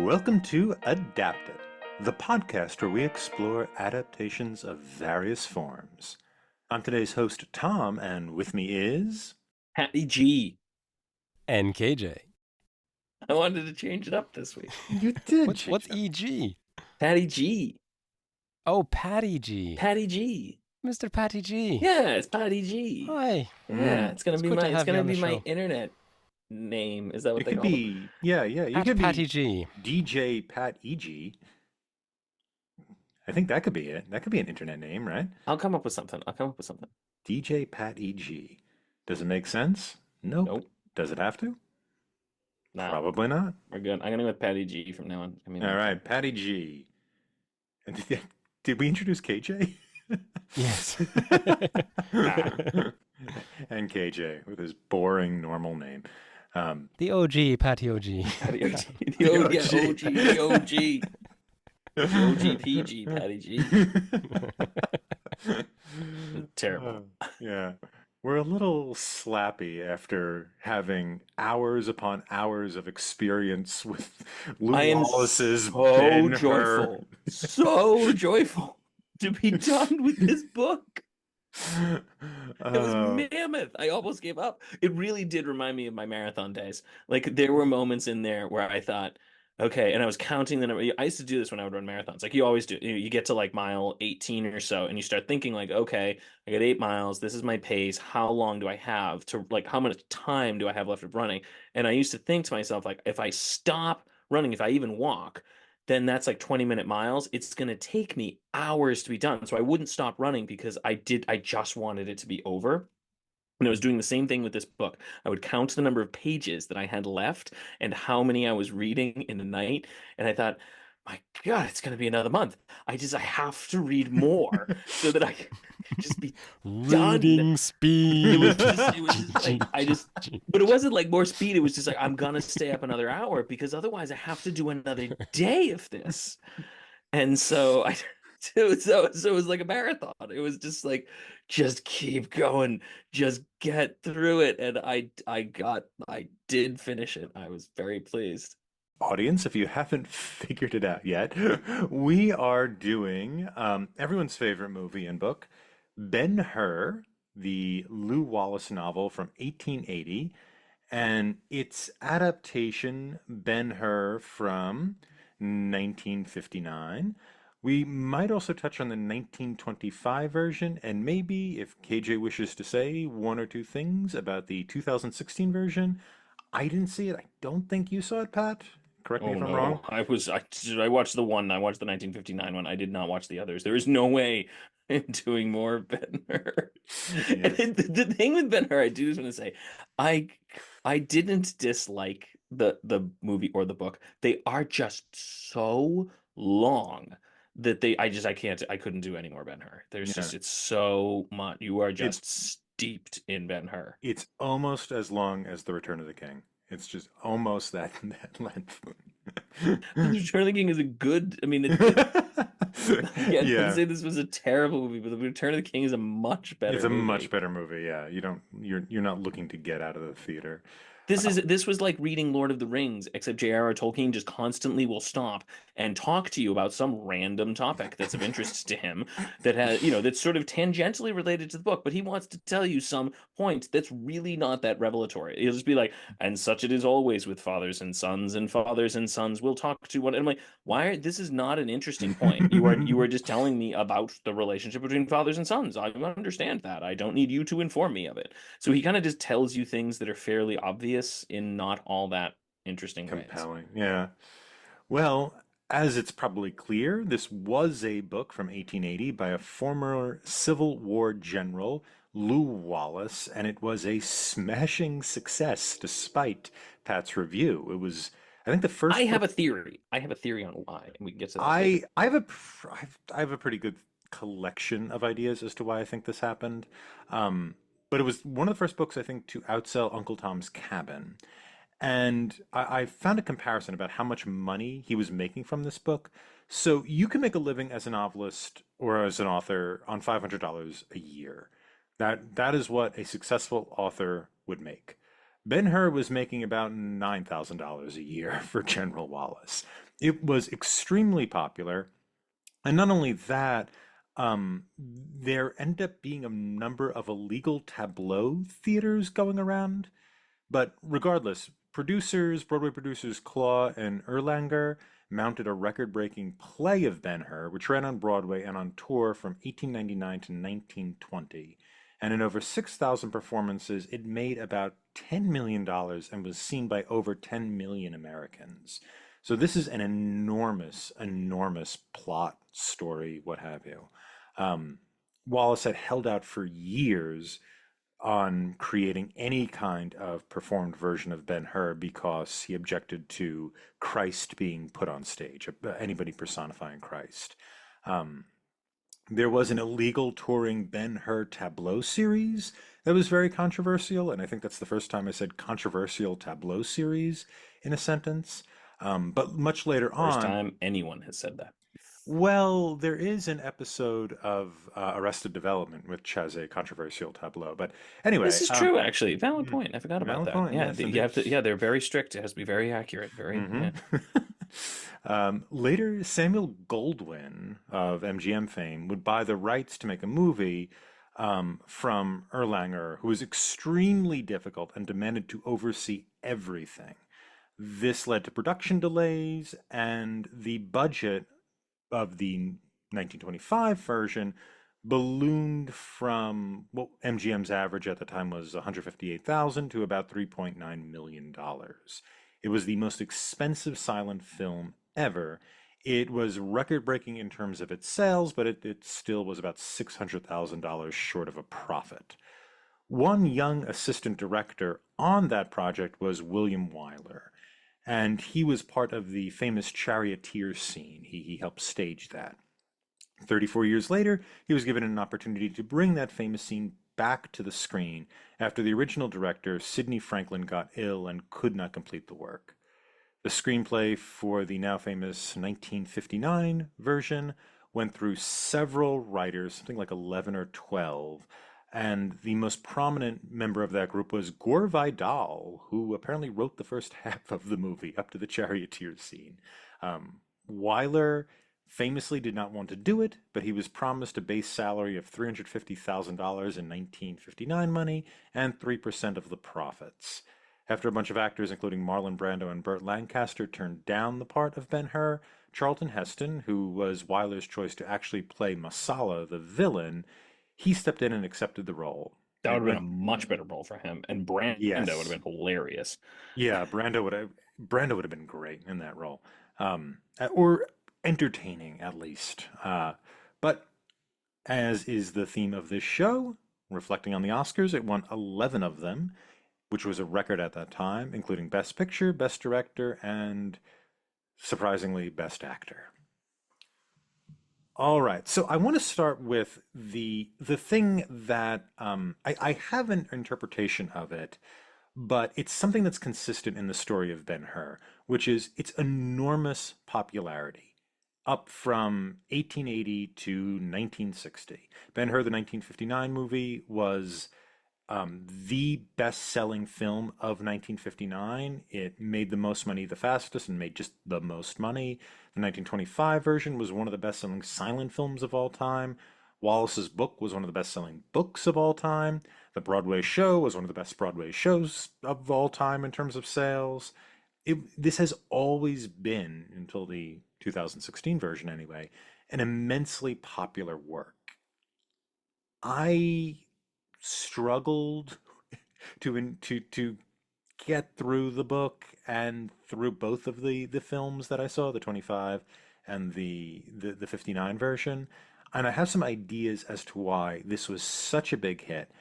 Welcome to Adapted, the podcast where we explore adaptations of various forms. I'm today's host, Tom, and with me is... Patty G. And KJ. I wanted to change it up this week. You did What's change it up. EG? Patty G. Oh, Patty G. Patty G. Mr. Patty G. Yeah, it's Patty G. Hi. Yeah, it's gonna It's be good to my have you on the my show. internet name. Is that what It they could call it? be, yeah, you At could Patty be G. DJ Pat EG. I think that could be it. That could be an internet name, right? I'll come up with something. DJ Pat EG. Does it make sense? Nope. Nope. Does it have to? No, Probably not. we're good. I'm gonna go with Patty G from now on. All right, Patty G. Did we introduce KJ? Yes. And KJ with his boring normal name. The OG, Patty OG. Patty OG. The OG. OG PG, Patty G. Terrible. Yeah. We're a little slappy after having hours upon hours of experience with Lou I am Wallace's so Ben-Hur. so joyful to be done with this book. It was mammoth. I almost gave up. It really did remind me of my marathon days. Like there were moments in there where I thought, okay, and I was counting the number. I used to do this when I would run marathons. Like you always do. You get to like mile 18 or so, and you start thinking like, okay, I got 8 miles. This is my pace. How long do I have to like? How much time do I have left of running? And I used to think to myself like, if I stop running, if I even walk, then that's like 20-minute miles. It's going to take me hours to be done. So I wouldn't stop running because I just wanted it to be over. And I was doing the same thing with this book. I would count the number of pages that I had left and how many I was reading in a night. And I thought, my God, it's going to be another month. I have to read more so that I can just be done. Reading speed. It was just like, but it wasn't like more speed. It was just like, I'm going to stay up another hour because otherwise I have to do another day of this. And so it was like a marathon. It was just like, just keep going, just get through it. And I did finish it. I was very pleased. Audience, if you haven't figured it out yet, we are doing everyone's favorite movie and book, Ben-Hur, the Lew Wallace novel from 1880, and its adaptation, Ben-Hur from 1959. We might also touch on the 1925 version, and maybe, if KJ wishes to say one or two things about the 2016 version. I didn't see it. I don't think you saw it, Pat. Correct me if I'm wrong. I watched the 1959 one. I did not watch the others. There is no way I'm doing more Ben-Hur. Yes. And the thing with Ben-Hur, I do just want to say, I didn't dislike the movie or the book. They are just so long that I couldn't do any more Ben-Hur. It's so much. You are just steeped in Ben-Hur. It's almost as long as The Return of the King. It's just almost that length. The Return of the King is a good. I mean, I wouldn't say this was a terrible movie, but The Return of the King is a much better. It's a much better movie. Yeah, you're not looking to get out of the theater. This was like reading Lord of the Rings, except J.R.R. Tolkien just constantly will stop and talk to you about some random topic that's of interest to him that has, that's sort of tangentially related to the book, but he wants to tell you some point that's really not that revelatory. He'll just be like, and such it is always with fathers and fathers and sons will talk to one. And I'm like, this is not an interesting point. You are just telling me about the relationship between fathers and sons. I understand that. I don't need you to inform me of it. So he kind of just tells you things that are fairly obvious in not all that interesting compelling ways. Yeah, well, as it's probably clear, this was a book from 1880 by a former Civil War general, Lew Wallace, and it was a smashing success despite Pat's review. It was, I think, the first I have a theory on why, and we can get to that I have a pretty good collection of ideas as to why I think this happened. But it was one of the first books, I think, to outsell Uncle Tom's Cabin. And I found a comparison about how much money he was making from this book. So you can make a living as a novelist or as an author on $500 a year. That is what a successful author would make. Ben-Hur was making about $9,000 a year for General Wallace. It was extremely popular. And not only that, there ended up being a number of illegal tableau theaters going around. But regardless, Broadway producers Claw and Erlanger mounted a record-breaking play of Ben-Hur, which ran on Broadway and on tour from 1899 to 1920. And in over 6,000 performances, it made about $10 million dollars and was seen by over 10 million Americans. So this is an enormous, enormous plot, story, what have you. Um, Wallace had held out for years on creating any kind of performed version of Ben-Hur because he objected to Christ being put on stage, anybody personifying Christ. Um, there was an illegal touring Ben-Hur tableau series that was very controversial, and I think that's the first time I said controversial tableau series in a sentence. But much later First on, time anyone has said that. well, there is an episode of Arrested Development which has a controversial tableau. But anyway, This is true, actually. Valid point. I forgot about valid that. point. Yeah, Yes, you indeed. have to. Yeah, they're very strict. It has to be very accurate. Very. Hmm. Yeah. Later, Samuel Goldwyn of MGM fame would buy the rights to make a movie from Erlanger, who was extremely difficult and demanded to oversee everything. This led to production delays, and the budget of the 1925 version ballooned from what MGM's average at the time was 158,000 to about 3.9 million dollars. It was the most expensive silent film ever. It was record-breaking in terms of its sales, but it still was about $600,000 short of a profit. One young assistant director on that project was William Wyler, and he was part of the famous charioteer scene. He helped stage that. 34 years later, he was given an opportunity to bring that famous scene back to the screen after the original director, Sidney Franklin, got ill and could not complete the work. The screenplay for the now famous 1959 version went through several writers, something like 11 or 12, and the most prominent member of that group was Gore Vidal, who apparently wrote the first half of the movie up to the charioteer scene. Weiler famously did not want to do it, but he was promised a base salary of $350,000 in 1959 money and 3% of the profits. After a bunch of actors, including Marlon Brando and Burt Lancaster, turned down the part of Ben-Hur, Charlton Heston, who was Wyler's choice to actually play Masala, the villain, he stepped in and accepted the role. That would It have been went, a much better role for him, and Brando would yes, have been hilarious. yeah, Brando would have been great in that role, or entertaining at least. But as is the theme of this show, reflecting on the Oscars, it won 11 of them, which was a record at that time, including Best Picture, Best Director, and surprisingly, Best Actor. All right, so I want to start with the thing that I have an interpretation of it, but it's something that's consistent in the story of Ben-Hur, which is its enormous popularity up from 1880 to 1960. Ben-Hur, the 1959 movie, was the best-selling film of 1959. It made the most money the fastest and made just the most money. The 1925 version was one of the best-selling silent films of all time. Wallace's book was one of the best-selling books of all time. The Broadway show was one of the best Broadway shows of all time in terms of sales. This has always been, until the 2016 version anyway, an immensely popular work. I struggled to get through the book and through both of the films that I saw, the 25 and the 59 version. And I have some ideas as to why this was such a big hit.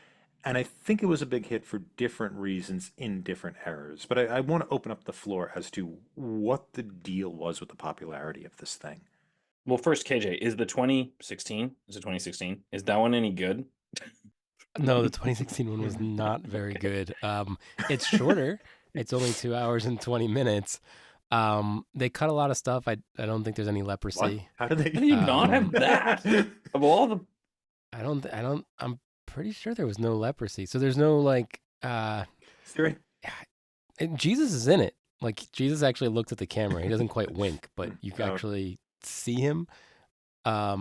And I think it was a big hit for different reasons in different eras. But I want to open up the floor as to what the deal was with the popularity of this thing. Well, first, KJ, is the 2016? Is it 2016? Is that one any good? No, the 2016 one was not very good. It's shorter. It's only 2 hours and 20 minutes. They cut a lot of stuff. I don't think there's any What? leprosy. How did How do they? you not have that? Of all the I don't, I'm pretty sure there was no leprosy. So there's no like, Is there And Jesus is in it. Like Jesus actually looked at the camera. He doesn't quite wink, but you can Oh, actually see him. But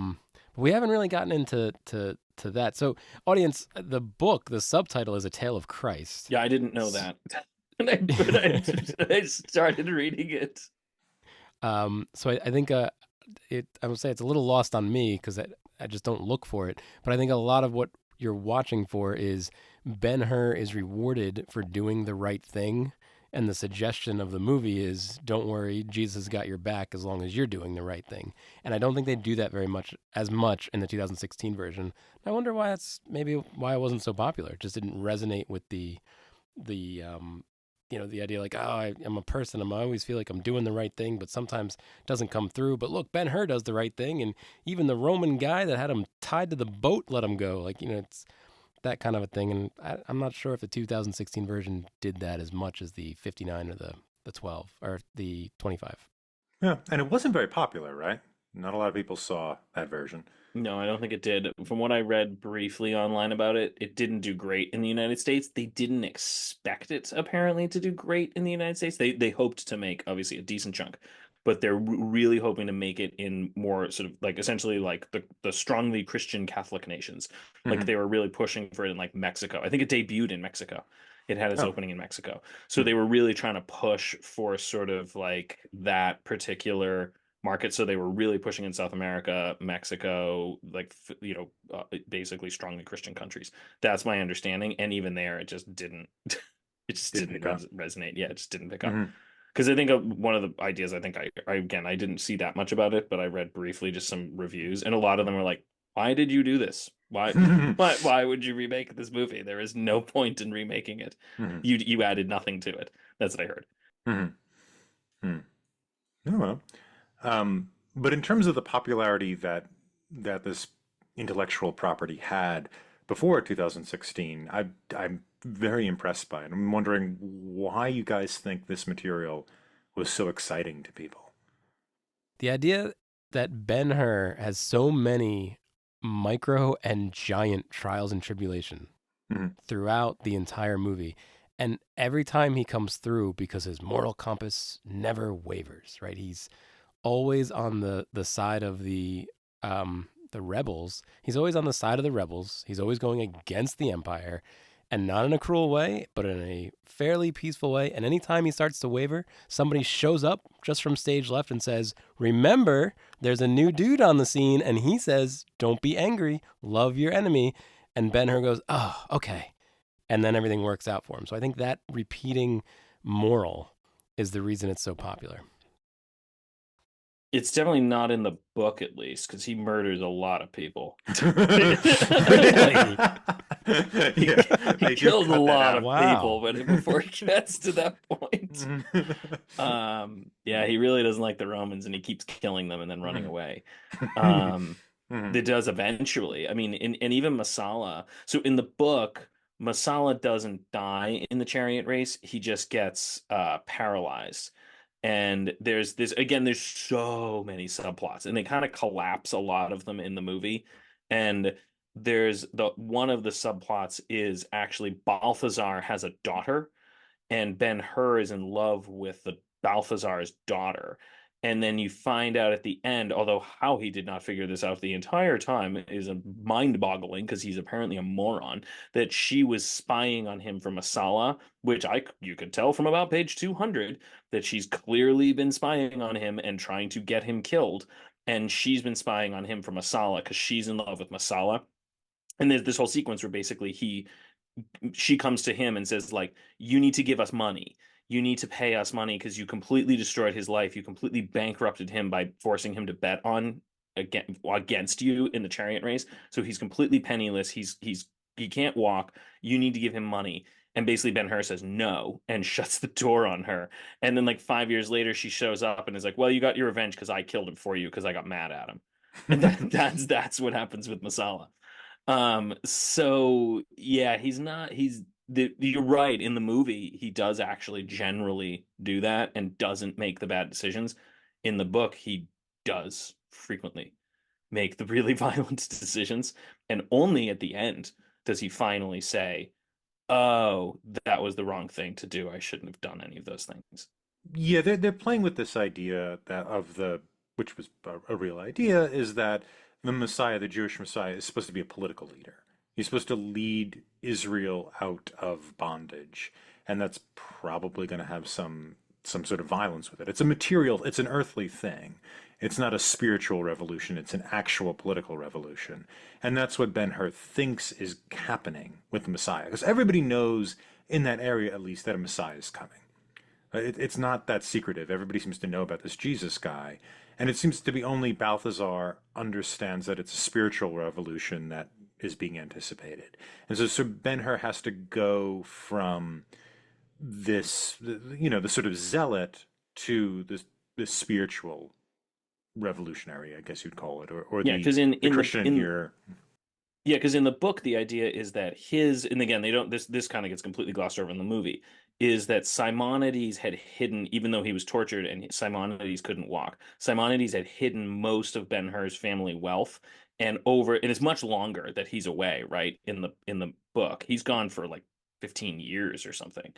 we haven't really gotten into to that. So, audience, the book, the subtitle is A Tale of Christ. Yeah, I didn't know that. And I started reading it. So I think I would say it's a little lost on me because I just don't look for it. But I think a lot of what you're watching for is Ben-Hur is rewarded for doing the right thing. And the suggestion of the movie is don't worry, Jesus got your back as long as you're doing the right thing. And I don't think they do that very much, as much in the 2016 version. I wonder why that's maybe why it wasn't so popular. It just didn't resonate with the the idea like, oh, I'm a person. I always feel like I'm doing the right thing, but sometimes it doesn't come through. But look, Ben-Hur does the right thing. And even the Roman guy that had him tied to the boat let him go. Like, it's that kind of a thing. And I'm not sure if the 2016 version did that as much as the 59 or the 12 or the 25. yeah. And it wasn't very popular, right? Not a lot of people saw that version. No, I don't think it did. From what I read briefly online about it, it didn't do great in the United States. They didn't expect it apparently to do great in the United States. They hoped to make obviously a decent chunk, but they're really hoping to make it in more sort of like essentially like the strongly Christian Catholic nations. Like Hmm. they were really pushing for it in like Mexico. I think it debuted in Mexico. It had its Oh. opening in Mexico. So they were really trying to push for sort of like that particular market. So they were really pushing in South America, Mexico, like basically strongly Christian countries. That's my understanding. And even there, it just didn't. It just Didn't didn't pick up. resonate. Yeah, it just didn't pick up. Hmm. Because I think one of the ideas, I think I again I didn't see that much about it, but I read briefly just some reviews, and a lot of them were like, "Why did you do this? Why, why would you remake this movie? There is no point in remaking it. Hmm. You added nothing to it." That's what I heard. Hmm. Hmm. Oh, well. But in terms of the popularity that this intellectual property had before 2016, I'm very impressed by it. I'm wondering why you guys think this material was so exciting to people. The idea that Ben-Hur has so many micro and giant trials and tribulation Hmm. throughout the entire movie. And every time he comes through, because his moral compass never wavers, right? He's always on the side of the rebels. He's always on the side of the rebels. He's always going against the Empire, and not in a cruel way, but in a fairly peaceful way. And anytime he starts to waver, somebody shows up just from stage left and says, "Remember, there's a new dude on the scene," and he says, "Don't be angry, love your enemy." And Ben-Hur goes, "Oh, okay." And then everything works out for him. So I think that repeating moral is the reason it's so popular. It's definitely not in the book, at least, because he murders a lot of people. Really? he, Yeah, he they do kills a cut that lot out. of people, Wow. but before he gets to that point, yeah, he really doesn't like the Romans, and he keeps killing them and then running away. Um, Mhm. it does eventually. I mean, and even Masala. So in the book, Masala doesn't die in the chariot race. He just gets paralyzed. And there's so many subplots, and they kind of collapse a lot of them in the movie. And there's the one of the subplots is actually Balthazar has a daughter, and Ben-Hur is in love with the Balthazar's daughter. And then you find out at the end, although how he did not figure this out the entire time is a mind-boggling because he's apparently a moron, that she was spying on him from Masala, which you could tell from about page 200 that she's clearly been spying on him and trying to get him killed. And she's been spying on him from Masala because she's in love with Masala. And there's this whole sequence where basically she comes to him and says like, you need to give us money, you need to pay us money because you completely destroyed his life, you completely bankrupted him by forcing him to bet on against you in the chariot race, so he's completely penniless, he can't walk, you need to give him money. And basically Ben-Hur says no and shuts the door on her. And then like 5 years later she shows up and is like, well, you got your revenge because I killed him for you because I got mad at him. And that's what happens with Masala. So yeah, you're right. In the movie, he does actually generally do that and doesn't make the bad decisions. In the book, he does frequently make the really violent decisions, and only at the end does he finally say, Oh, that was the wrong thing to do. I shouldn't have done any of those things. Yeah, they're playing with this idea that of the which was a real idea is that the Messiah, the Jewish Messiah, is supposed to be a political leader. He's supposed to lead Israel out of bondage, and that's probably going to have some sort of violence with it. It's a material, it's an earthly thing. It's not a spiritual revolution, it's an actual political revolution. And that's what Ben-Hur thinks is happening with the Messiah. Because everybody knows, in that area at least, that a Messiah is coming. It's not that secretive. Everybody seems to know about this Jesus guy. And it seems to be only Balthazar understands that it's a spiritual revolution that is being anticipated. And so Ben-Hur has to go from this, the sort of zealot to this spiritual revolutionary, I guess you'd call it, or Yeah, the, because in the in the Christian in here. Yeah, because in the book, the idea is that his, and again, they don't, this kind of gets completely glossed over in the movie, is that Simonides had hidden, even though he was tortured and Simonides couldn't walk, Simonides had hidden most of Ben-Hur's family wealth, and it's much longer that he's away, right? In the book, he's gone for like 15 years or something.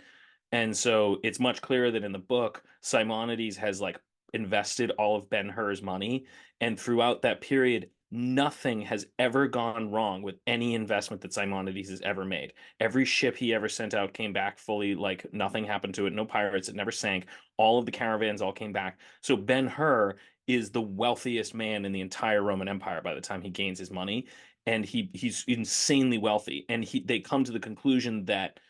And so it's much clearer that in the book, Simonides has like invested all of Ben-Hur's money. And throughout that period, nothing has ever gone wrong with any investment that Simonides has ever made. Every ship he ever sent out came back fully, like nothing happened to it, no pirates, it never sank. All of the caravans all came back. So Ben-Hur is the wealthiest man in the entire Roman Empire by the time he gains his money. And he's insanely wealthy. And they come to the conclusion that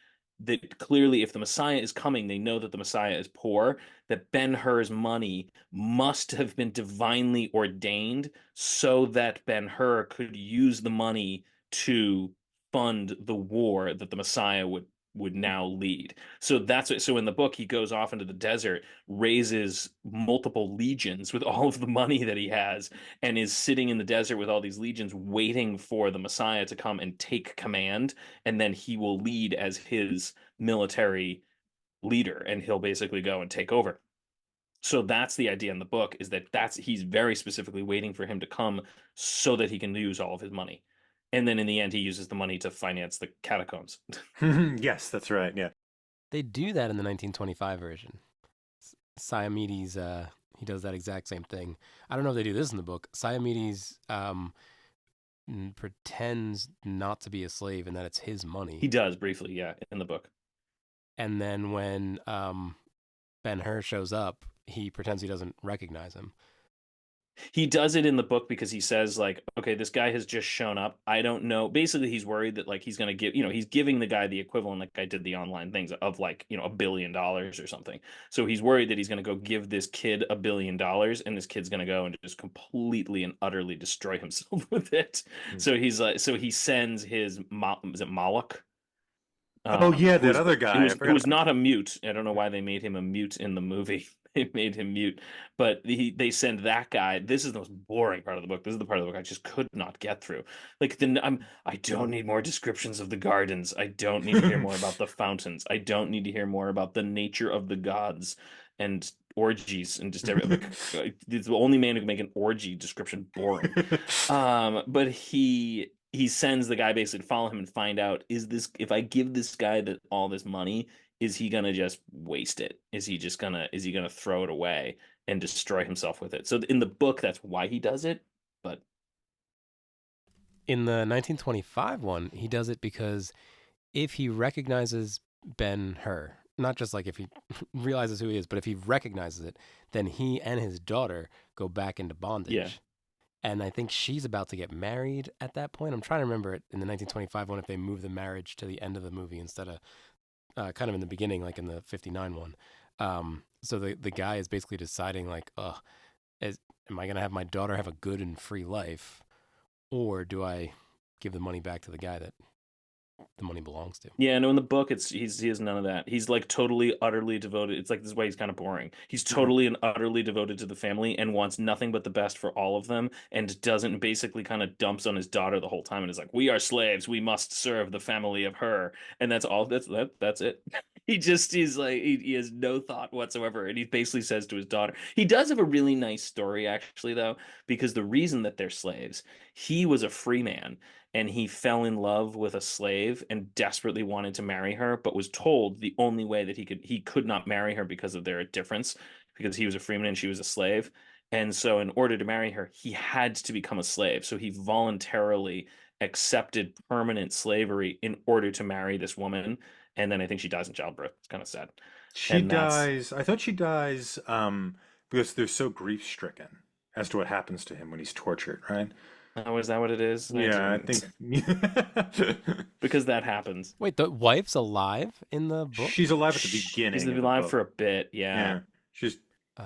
clearly if the Messiah is coming, they know that the Messiah is poor, that Ben-Hur's money must have been divinely ordained so that Ben-Hur could use the money to fund the war that the Messiah would now lead. So that's what, so in the book he goes off into the desert, raises multiple legions with all of the money that he has, and is sitting in the desert with all these legions waiting for the Messiah to come and take command, and then he will lead as his military leader, and he'll basically go and take over. So that's the idea in the book, is that that's he's very specifically waiting for him to come so that he can use all of his money. And then in the end he uses the money to finance the catacombs. Yes, that's right. Yeah. They do that in the 1925 version. Siomedes, he does that exact same thing. I don't know if they do this in the book. Siomedes pretends not to be a slave and that it's his He money. does briefly, yeah, in the book. And then when Ben-Hur shows up, he pretends he doesn't recognize him. He does it in the book because he says like, okay, this guy has just shown up. I don't know. Basically, he's worried that like he's going to give, he's giving the guy the equivalent, like I did the online things of like, $1 billion or something. So he's worried that he's going to go give this kid $1 billion, and this kid's going to go and just completely and utterly destroy himself with it. Mm. So he's like, so he sends his, is it Moloch? Oh yeah, Who that was other it guy. I was it forgot was about not a mute. I don't know why they made him a mute in the movie. They made him mute, but they send that guy. This is the most boring part of the book. This is the part of the book I just could not get through. Like I don't need more descriptions of the gardens. I don't need to hear more about the fountains. I don't need to hear more about the nature of the gods and orgies and just every like the only man who can make an orgy description boring. But he sends the guy basically to follow him and find out, is this, if I give this guy all this money, is he gonna just waste it? Is he gonna throw it away and destroy himself with it? So in the book, that's why he does it. But In the 1925 one, he does it because if he recognizes Ben-Hur, not just like if he realizes who he is, but if he recognizes it, then he and his daughter go back into yeah, bondage. And I think she's about to get married at that point. I'm trying to remember it in the 1925 one if they move the marriage to the end of the movie instead of kind of in the beginning, like in the 59 one. So the guy is basically deciding like, am I gonna have my daughter have a good and free life, or do I give the money back to the guy that the money belongs to? yeah. No, in the book, he has none of that. He's like totally, utterly devoted. It's like this is why he's kind of boring. He's totally and utterly devoted to the family and wants nothing but the best for all of them, and doesn't basically kind of dumps on his daughter the whole time and is like, "We are slaves. We must serve the family of her," and that's all. That's it. He's like he has no thought whatsoever, and he basically says to his daughter, he does have a really nice story actually though, because the reason that they're slaves, he was a free man and he fell in love with a slave and desperately wanted to marry her, but was told the only way that he could not marry her because of their difference, because he was a freeman and she was a slave. And so in order to marry her, he had to become a slave. So he voluntarily accepted permanent slavery in order to marry this woman, and then I think she dies in childbirth. It's kind of sad. She And that's dies. I thought she dies because they're so grief-stricken as to what happens to him when he's tortured, right? oh, is that what it is? I Yeah, I didn't think because that happens. Wait, the wife's alive in the book? she's alive at the She's beginning of the alive book. for a bit, yeah. Yeah, she's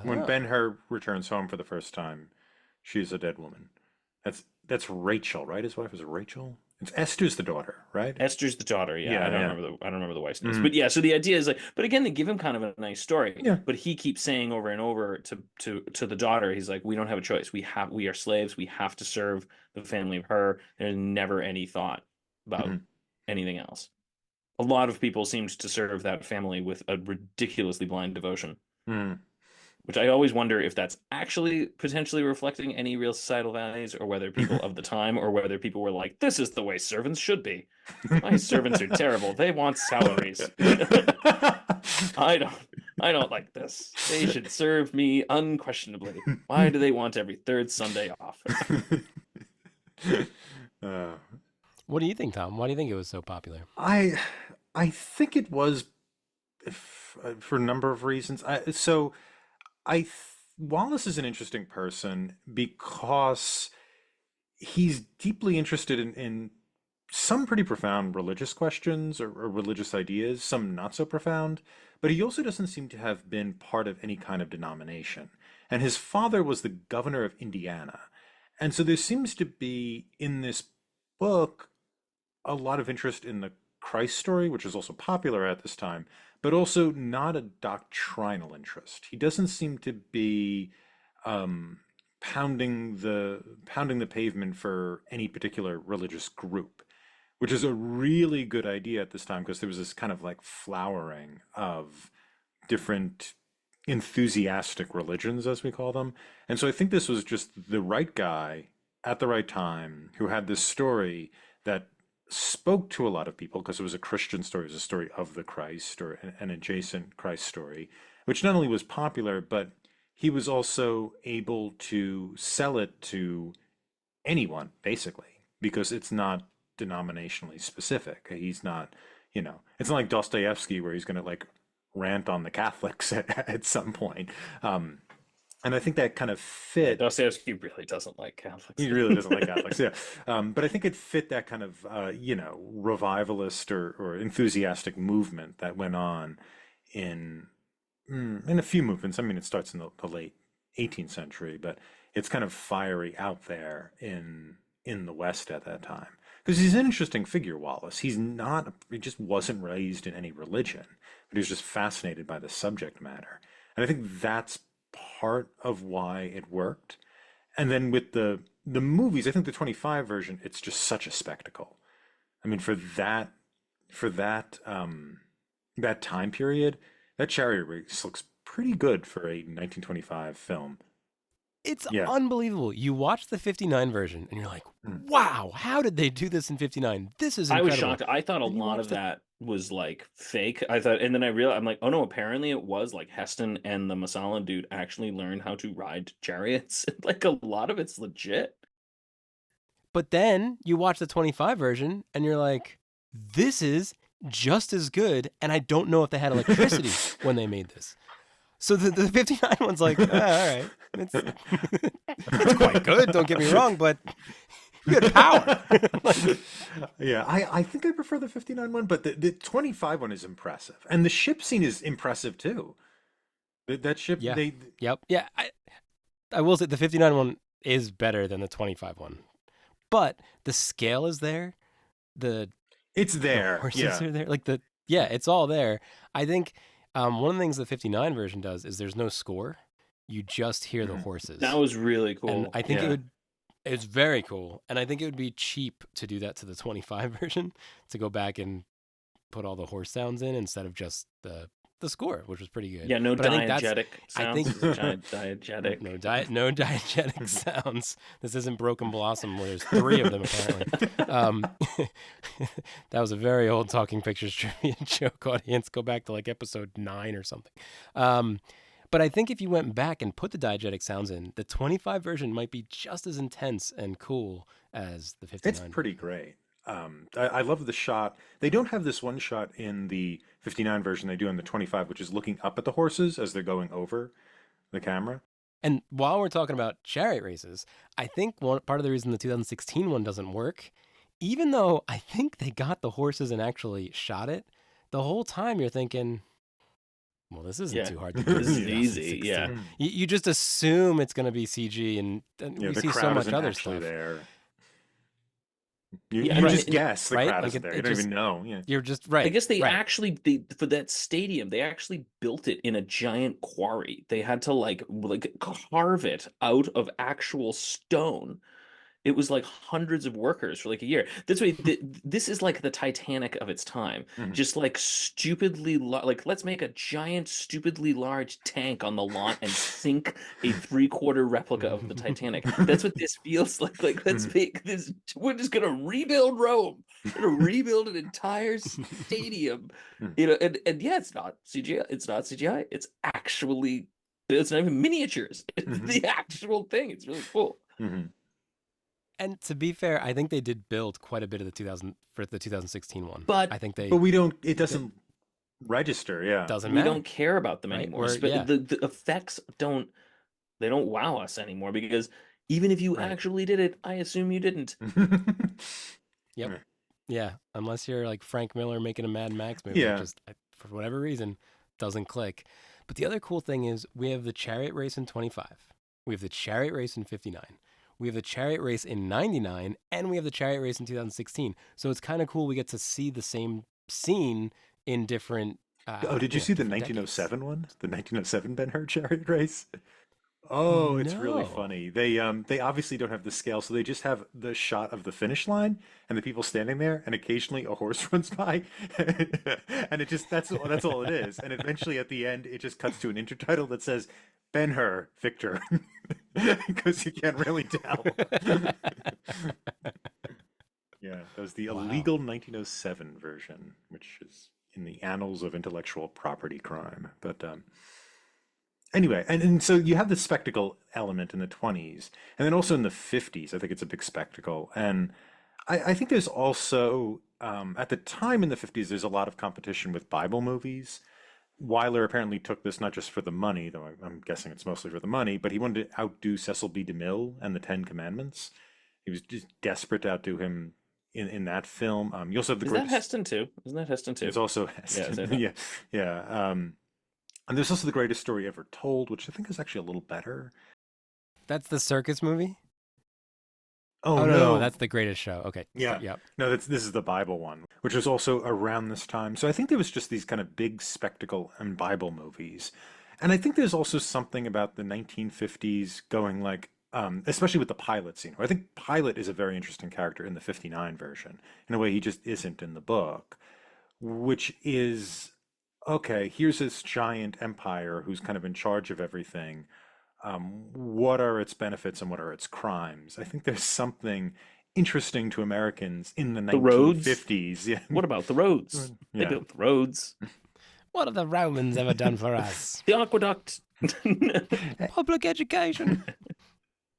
when Oh. Ben-Hur returns home for the first time, she's a dead woman. That's Rachel, right? His wife is Rachel. It's Esther's the daughter, right? Esther's the daughter, yeah. Yeah, yeah. I don't remember the wife's name. Mhm. But yeah, so the idea is like, but again, they give him kind of a nice story. Yeah. But he keeps saying over and over to the daughter, he's like, we don't have a choice. We are slaves. We have to serve the family of her. There's never any thought about Mhm. anything else. A lot of people seemed to serve that family with a ridiculously blind devotion, Mhm. which I always wonder if that's actually potentially reflecting any real societal values, or whether people of the time, or whether people were like, this is the way servants should be. My servants are terrible. They want salaries. I don't like this. They should serve me unquestionably. Why do they want every third Sunday off? Uh, What do you think, Tom? Why do you think it was so popular? I I think it was for a number of reasons. Wallace is an interesting person because he's deeply interested in some pretty profound religious questions or religious ideas, some not so profound, but he also doesn't seem to have been part of any kind of denomination. And his father was the governor of Indiana. And so there seems to be in this book a lot of interest in the Christ story, which is also popular at this time, but also not a doctrinal interest. He doesn't seem to be um, pounding the pavement for any particular religious group, which is a really good idea at this time because there was this kind of like flowering of different enthusiastic religions, as we call them. And so I think this was just the right guy at the right time who had this story that spoke to a lot of people because it was a Christian story, it was a story of the Christ or an adjacent Christ story, which not only was popular, but he was also able to sell it to anyone, basically, because it's not denominationally specific. He's not, it's not like Dostoevsky where he's going to like rant on the Catholics at some point. And I think that kind of fit. Dostoevsky really doesn't like Catholics. He really doesn't like Catholics, yeah. But I think it fit that kind of, revivalist or enthusiastic movement that went on in in a few movements. I mean, it starts in the late 18th century, but it's kind of fiery out there in the West at that time. Because he's an interesting figure, Wallace. He just wasn't raised in any religion, but he was just fascinated by the subject matter. And I think that's part of why it worked. And then with the movies, I think the 25 version, it's just such a spectacle. I mean, that time period, that chariot race looks pretty good for a 1925 film. It's Yeah. unbelievable. You watch the 59 version and you're like, Mm. wow, how did they do this in 59? This is I incredible. was shocked. I thought a And you lot watch of that was like fake. I thought, and then I realized, I'm like, oh no, apparently it was like Heston and the Masala dude actually learned how to ride chariots. Like a lot of it's legit. But then you watch the 25 version and you're like, this is just as good. And I don't know if they had electricity when they made this. So the 59 one's like, all right, it's, it's quite good, don't get me wrong, but you had power. Like, Yeah, I think I prefer the 59 one, but the 25 one is impressive. And the ship scene is impressive too. That ship, yeah, yep, yeah. I will say the 59 one is better than the 25 one, but the scale is there. It's The there. horses Yeah. are there. Like it's all there. I think one of the things the 59 version does is there's no score. You just hear the Mhm. horses. That was really cool. And I think Yeah. it's very cool. And I think it would be cheap to do that to the 25 version, to go back and put all the horse sounds in instead of just the score, which was pretty good. Yeah, no But I think diegetic I sounds. think It's a giant diegetic. no diegetic sounds. This isn't Broken Blossom where there's 3 of them apparently. That was a very old Talking Pictures trivia joke. Audience, go back to like episode 9 or something. But I think if you went back and put the diegetic sounds in, the 25 version might be just as intense and cool as the 59. It's pretty great. I love the shot. They don't have this one shot in the 59 version they do in the 25, which is looking up at the horses as they're going over the camera. And while we're talking about chariot races, I think part of the reason the 2016 one doesn't work, even though I think they got the horses and actually shot it, the whole time you're thinking, well, this isn't too hard to do. This is easy, yeah. You just assume it's going to be CG, and we see so much other stuff. There. You right. just guess the crowd Like isn't there. You don't even know. Yeah. You're just right. I guess they right. actually for that stadium, they actually built it in a giant quarry. They had to like carve it out of actual stone. It was like hundreds of workers for like a year. This way, this is like the Titanic of its time. Just like stupidly, like let's make a giant, stupidly large tank on the lawn and sink a 3/4 replica of the Titanic. That's what this feels like. Like let's make this. We're just gonna rebuild Rome. We're gonna rebuild an entire stadium. You know, and yeah, it's not CGI. It's not CGI. It's actually. It's not even miniatures. It's the actual thing. It's really cool. And to be fair, I think they did build quite a bit of the 2016 one. But I think but we don't. It doesn't register. Yeah, doesn't we matter. don't care about them anymore. The effects don't wow us anymore because even if you actually did it, I assume you didn't. Yep. Yeah, unless you're like Frank Miller making a Mad Max movie, just for whatever reason doesn't click. But the other cool thing is we have the chariot race in 25. We have the chariot race in 59. We have the chariot race in 99, and we have the chariot race in 2016. So it's kind of cool. We get to see the same scene in different. Did you see the 1907 one? The 1907 Ben-Hur chariot race? Oh, it's really funny. They obviously don't have the scale, so they just have the shot of the finish line and the people standing there, and occasionally a horse runs by, and that's all it is. And eventually, at the end, it just cuts to an intertitle that says Ben-Hur, Victor, because you can't really tell. Yeah, that was the illegal 1907 version, which is in the annals of intellectual property crime. But anyway, and so you have the spectacle element in the 20s, and then also in the 50s, I think it's a big spectacle. And I think there's also, at the time in the 50s, there's a lot of competition with Bible movies. Wyler apparently took this not just for the money, though I'm guessing it's mostly for the money, but he wanted to outdo Cecil B. DeMille and the Ten Commandments. He was just desperate to outdo him in that film. You also have the That Heston too? Isn't that Heston too? It's also Heston. Yeah. And there's also The Greatest Story Ever Told, which I think is actually a little better. That's the circus movie? Oh, no, that's The Greatest Show. Okay. Yeah. Yep. No, this is the Bible one, which was also around this time. So I think there was just these kind of big spectacle and Bible movies. And I think there's also something about the 1950s going like, especially with the Pilate scene. I think Pilate is a very interesting character in the 59 version, in a way he just isn't in the book, which is, okay, here's this giant empire who's kind of in charge of everything. What are its benefits and what are its crimes? I think there's something interesting to Americans in the 1950s. Yeah. What about the roads? They built the roads. What have the Romans ever done for us? The aqueduct. Public education.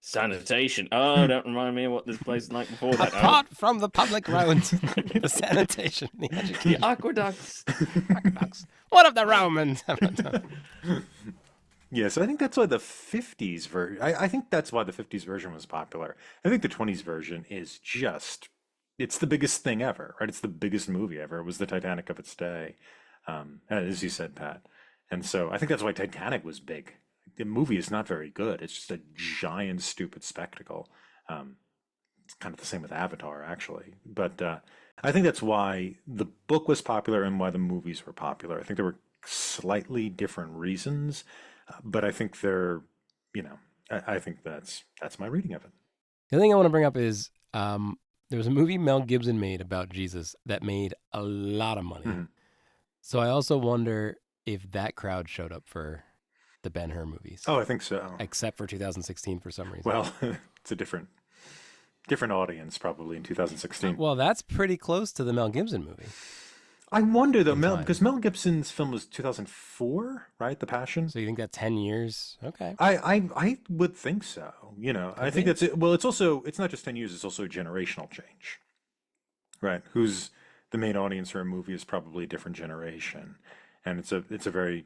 Sanitation. Oh, don't remind me of what this place was like before that. Apart from the public roads, the sanitation, the education. The aqueducts. What have the Romans ever done? Yeah, so I think that's why the 50s version, I think that's why the 50s version was popular. I think the 20s version is just, it's the biggest thing ever, right? It's the biggest movie ever. It was the Titanic of its day, as you said, Pat. And so I think that's why Titanic was big. The movie is not very good. It's just a giant, stupid spectacle. It's kind of the same with Avatar, actually. But I think that's why the book was popular and why the movies were popular. I think there were slightly different reasons. But I think they're, I think that's my reading of it. The thing I want to bring up is there was a movie Mel Gibson made about Jesus that made a lot of money. Mhm. So I also wonder if that crowd showed up for the Ben-Hur movies, Oh, I think so. except for 2016 for some reason. Well, it's a different audience probably in 2016. Well, that's pretty close to the Mel Gibson movie I wonder though, in Because time. Mel Gibson's film was 2004, right? The Passion. So you think that 10 years? Okay, I would think so. I could think be. that's it. Well, it's not just 10 years, it's also a generational change, right? Who's the main audience for a movie is probably a different generation, and it's a very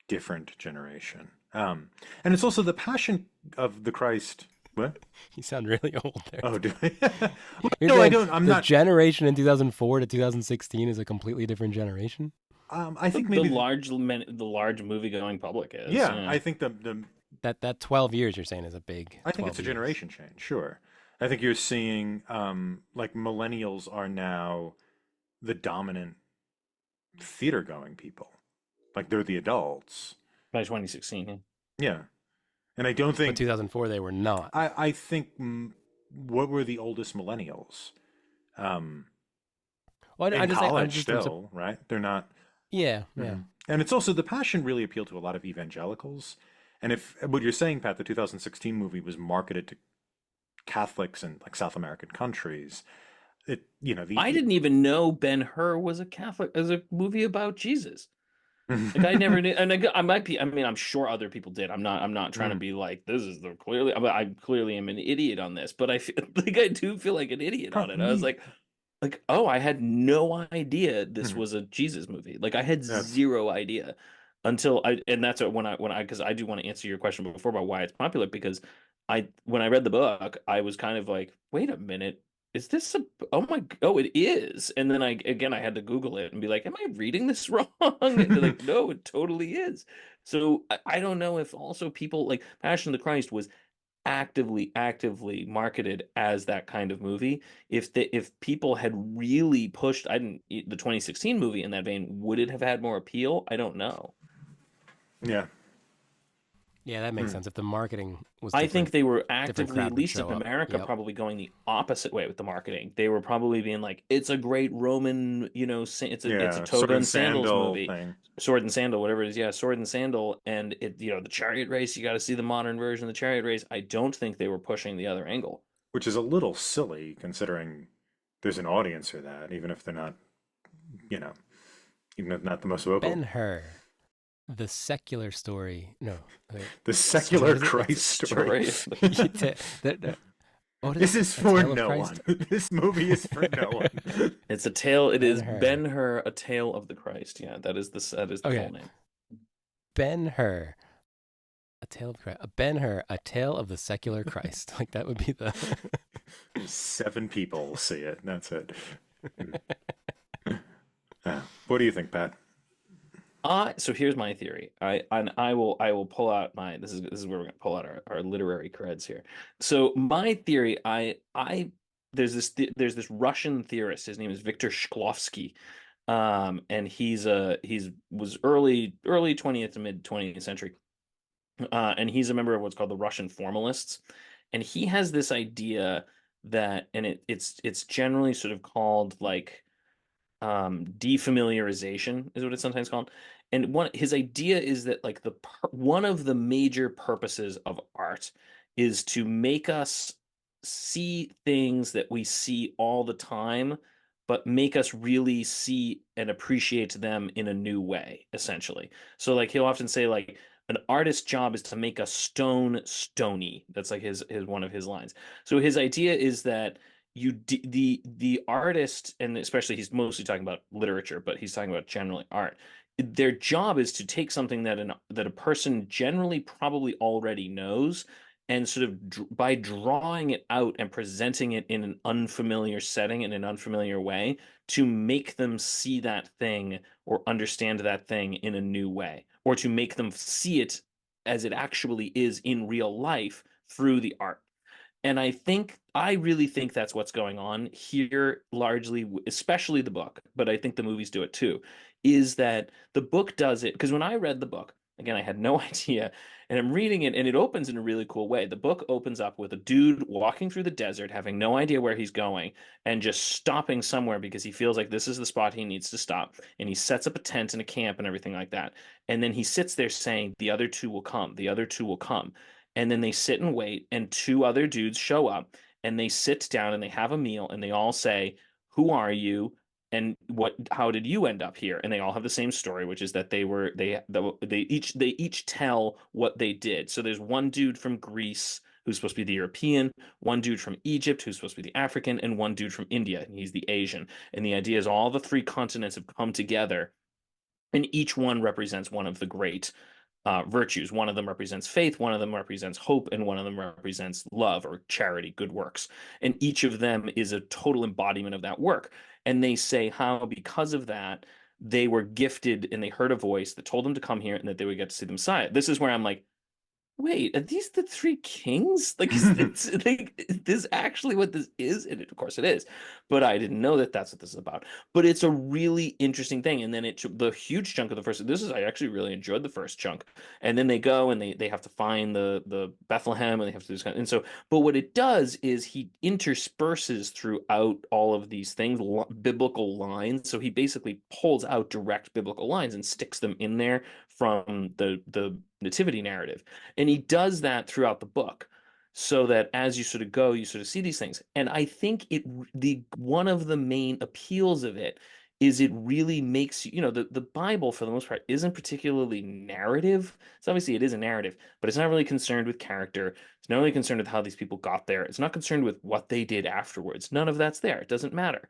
different generation. And it's also the Passion of the Christ. What? You sound really old there. Oh, do I? Well, You're no, I saying don't. I'm the not. generation in 2004 to 2016 is a completely different generation? I The, think the maybe. large the large movie going public is, Yeah, yeah. I think the That 12 years you're saying is a big I think it's 12 a years. generation change. Sure, I think you're seeing like millennials are now the dominant theater going people. Like they're the adults. By 2016, yeah. Yeah. And I don't But think 2004 they were not. I think what were the oldest millennials? Um Well, in I'm college just still, right? They're not. yeah, yeah. Mhm. And it's also the Passion really appealed to a lot of evangelicals. And if what you're saying, Pat, the 2016 movie was marketed to Catholics in like South American countries, it I the didn't even know Ben-Hur was a Catholic as a movie about Jesus. Like I never Mm. knew, and I might be. I mean, I'm sure other people did. I'm not trying to be like this is the clearly. I clearly am an idiot on this, but I feel like I do feel like an idiot on it. I was like, oh, I had no idea this Mhm. was a Jesus movie. Like I had That's zero idea until and that's when I because I do want to answer your question before about why it's popular because when I read the book, I was kind of like, wait a minute, is this a oh it is. And then I had to Google it and be like, am I reading this wrong? And they're like, no, it totally is. So I don't know if also people like Passion of the Christ was actively marketed as that kind of movie. If people had really pushed, I didn't the 2016 movie in that vein, would it have had more appeal? I don't know. yeah. Yeah, that makes Mm. sense. If the marketing was I think different, they were different actively, at crowd would least in show up. America, Yep. probably going the opposite way with the marketing. They were probably being like, "It's a great Roman, it's a Yeah, sword toga and and sandals sandal movie, thing, sword and sandal, whatever it is." Yeah, sword and sandal, and the chariot race. You got to see the modern version of the chariot race. I don't think they were pushing the other angle. which is a little silly considering there's an audience for that, you know, even if not the most vocal. Ben-Hur, the secular story. No, wait. The What secular is it? The Christ story. story. What is This it? is A for Tale of no Christ? one. This movie is for no one. It's a tale. It is Ben-Hur. Ben-Hur, a tale of the Christ. Yeah, that is the full Okay, name. Ben-Hur, a tale of Christ. Ben-Hur, a tale of the secular Christ. Like that would be the. 7 people see it. That's it. What do you think, Pat? So here's my theory. I will pull out my this is where we're gonna pull out our literary creds here. So my theory, I there's this Russian theorist. His name is Viktor Shklovsky, and he's was early 20th to mid 20th century, and he's a member of what's called the Russian formalists, and he has this idea that, and it's generally sort of called like defamiliarization is what it's sometimes called. And one his idea is that like one of the major purposes of art is to make us see things that we see all the time, but make us really see and appreciate them in a new way, essentially. So like he'll often say like an artist's job is to make a stone stony. That's like his one of his lines. So his idea is that the artist, and especially he's mostly talking about literature, but he's talking about generally art. Their job is to take something that a person generally probably already knows, and sort of by drawing it out and presenting it in an unfamiliar setting in an unfamiliar way, to make them see that thing or understand that thing in a new way, or to make them see it as it actually is in real life through the art. And I really think that's what's going on here, largely, especially the book, but I think the movies do it too, is that the book does it. Because when I read the book, Again, I had no idea. And I'm reading it, and it opens in a really cool way. The book opens up with a dude walking through the desert, having no idea where he's going, and just stopping somewhere because he feels like this is the spot he needs to stop. And he sets up a tent and a camp and everything like that. And then he sits there saying, the other two will come, the other two will come. And then they sit and wait, and two other dudes show up, and they sit down and they have a meal, and they all say, who are you? And how did you end up here? And they all have the same story, which is that they each tell what they did. So there's one dude from Greece who's supposed to be the European, one dude from Egypt who's supposed to be the African, and one dude from India, and he's the Asian. And the idea is all the three continents have come together, and each one represents one of the great virtues. One of them represents faith, one of them represents hope, and one of them represents love or charity, good works. And each of them is a total embodiment of that work. And they say how, because of that, they were gifted and they heard a voice that told them to come here and that they would get to see the Messiah. This is where I'm like, wait, are these the three kings? Like, is this actually what this is? And of course it is, but I didn't know that that's what this is about. But it's a really interesting thing. And then the huge chunk of the first. I actually really enjoyed the first chunk. And then they go and they have to find the Bethlehem and they have to do this kind of, and so. But what it does is he intersperses throughout all of these things biblical lines. So he basically pulls out direct biblical lines and sticks them in there from the nativity narrative. And he does that throughout the book so that as you sort of go, you sort of see these things. And I think the one of the main appeals of it is it really makes the Bible for the most part isn't particularly narrative. So obviously it is a narrative, but it's not really concerned with character. It's not really concerned with how these people got there. It's not concerned with what they did afterwards. None of that's there. It doesn't matter.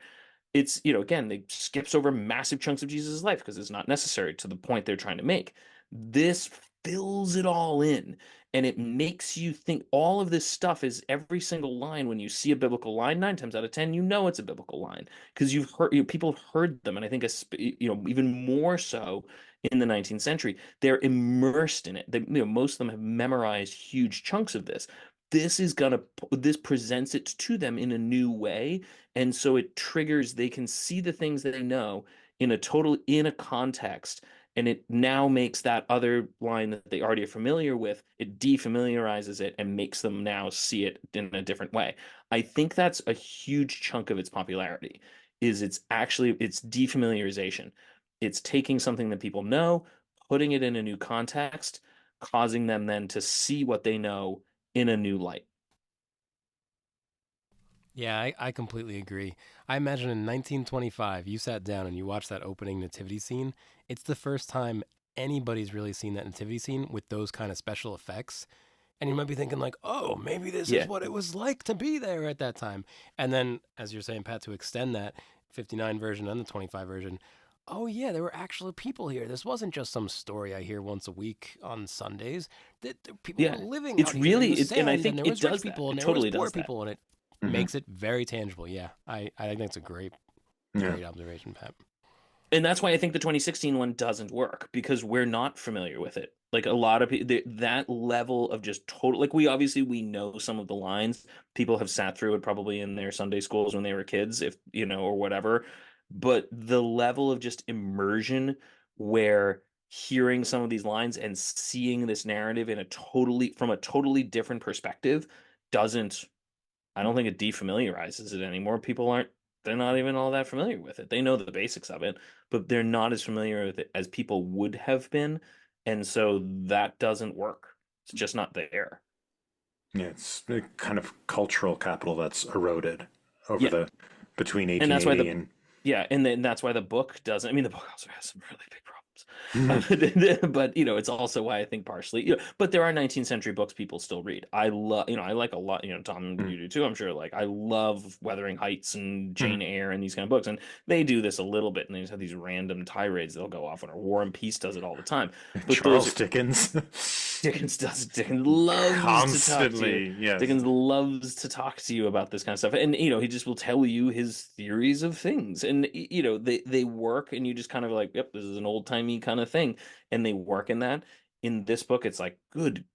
It's, again, they skips over massive chunks of Jesus' life because it's not necessary to the point they're trying to make. This fills it all in, and it makes you think all of this stuff is every single line. When you see a biblical line, 9 times out of 10, it's a biblical line because you've heard, people have heard them. And I think, even more so in the 19th century, they're immersed in it. Most of them have memorized huge chunks of this. This presents it to them in a new way, and so it triggers, they can see the things that they know in a context, and it now makes that other line that they already are familiar with, it defamiliarizes it and makes them now see it in a different way. I think that's a huge chunk of its popularity, is it's defamiliarization. It's taking something that people know, putting it in a new context, causing them then to see what they know in a new light. Yeah, I completely agree. I imagine in 1925, you sat down and you watched that opening nativity scene. It's the first time anybody's really seen that nativity scene with those kind of special effects. And you might be thinking, like, oh, maybe this is Yeah. what it was like to be there at that time. And then, as you're saying, Pat, to extend that 59 version and the 25 version, oh, yeah, there were actual people here. This wasn't just some story I hear once a week on Sundays. That people were Yeah. living It's out here in really the and I sand, and think there it was rich does that. people, and It there was totally poor does that. people, and it Hmm. makes it very tangible. Yeah, I think that's a Yeah. great observation, Pat. And that's why I think the 2016 one doesn't work, because we're not familiar with it. Like a lot of people, that level of just total, like we know some of the lines. People have sat through it probably in their Sunday schools when they were kids, if or whatever. But the level of just immersion, where hearing some of these lines and seeing this narrative from a totally different perspective doesn't, I don't think it defamiliarizes it anymore. They're not even all that familiar with it. They know the basics of it, but they're not as familiar with it as people would have been. And so that doesn't work. It's just not there. Yeah, it's a kind of cultural capital that's eroded over Yeah. the between And that's why 1880 and yeah, and then that's why the book doesn't. I mean, the book also has some really big problems. Mhm. But it's also why I think partially, but there are 19th century books people still read. I love, I like a lot, Tom, you do too, I'm sure. Like, I love Wuthering Heights and Jane Mhm. Eyre and these kind of books, and they do this a little bit, and they just have these random tirades they'll go off on. Or War and Peace does it all the time. But those Charles are Dickens. Dickens does. Dickens loves to talk to you. Constantly, yes. Dickens loves to talk to you about this kind of stuff, and he just will tell you his theories of things, and they work, and you just kind of like, yep, this is an old timey kind of thing, and they work in that. In this book, it's like, good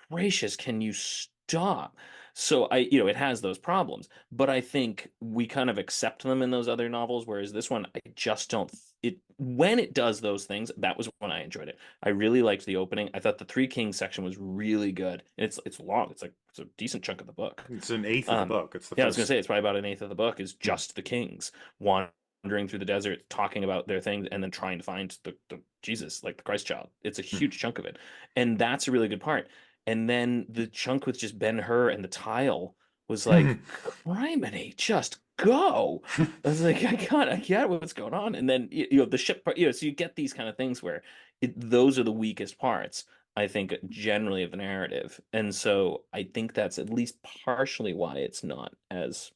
gracious, can you stop? So it has those problems, but I think we kind of accept them in those other novels, whereas this one, I just don't. It when it does those things, that was when I enjoyed it. I really liked the opening. I thought the Three Kings section was really good, and it's long. It's a decent chunk of the book. It's an eighth of the Um, book. It's the yeah, I was gonna first. say it's probably about an eighth of the book is Hmm. just the kings wandering through the desert, talking about their things, and then trying to find the Jesus, like the Christ child. It's a huge chunk of it, and that's a really good part. And then the chunk with just Ben-Hur and the tile was like, criminy, just go. I was like, I get what's going on. And then the ship part, so you get these kind of things where those are the weakest parts. I think generally of the narrative. And so I think that's at least partially why it's not as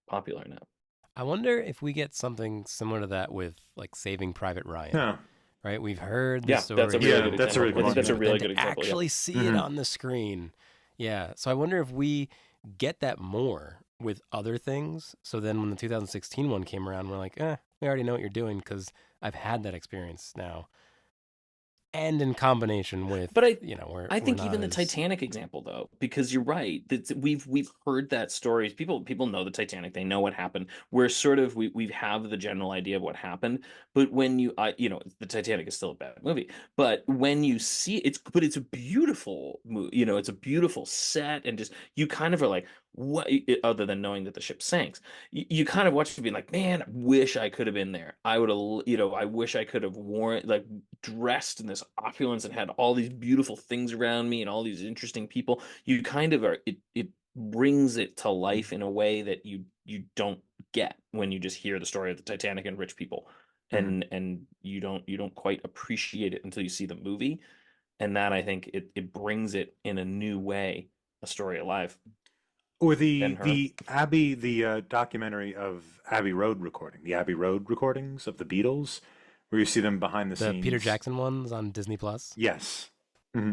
popular now. I wonder if we get something similar to that with like Saving Private Ryan, Yeah, right? We've heard the Yeah, that's a story really yeah, good from that's a example. really the I good think point of that's view, a example. but really then good to example. Yeah. actually see it Hmm. on the screen. Yeah. So I wonder if we get that more with other things. So then when the 2016 one came around, we're like, we already know what you're doing because I've had that experience now. And in combination with, But I I we're think not even the as Titanic example though, because you're right, that we've heard that story. People know the Titanic, they know what happened. We're sort of we have the general idea of what happened, but when the Titanic is still a bad movie, but when you see it's a beautiful movie, it's a beautiful set and just you kind of are like what other than knowing that the ship sank. You kind of watch it being like, man, I wish I could have been there. I would have, I wish I could have worn like dressed in this opulence and had all these beautiful things around me and all these interesting people. You kind of are it brings it to life in a way that you don't get when you just hear the story of the Titanic and rich people. Hmm. And you don't quite appreciate it until you see the movie. And that I think it brings it in a new way, a story alive. Or the Ben-Hur. the Abbey, the documentary of Abbey Road recording, the Abbey Road recordings of the Beatles, where you see them behind the the Peter scenes. Jackson ones on Disney Plus. Yes. Hmm.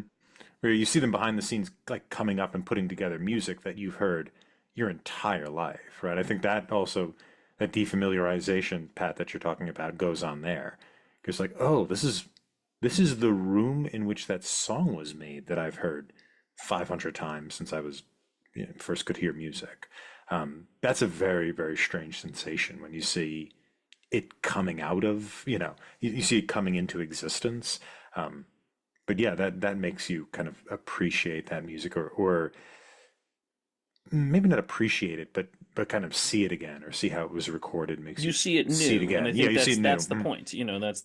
Where you see them behind the scenes, like coming up and putting together music that you've heard your entire life, right? I think that also, that defamiliarization, Pat, that you're talking about goes on there. Because like, oh, this is the room in which that song was made that I've heard 500 times since I was first could hear music. That's a very, very strange sensation when you see it coming out of, you see it coming into existence. Um, but yeah, that makes you kind of appreciate that music, or maybe not appreciate it, but kind of see it again, or see how it was recorded makes You you see it see it new, and I again. Yeah, think you see that's it new. that's the point.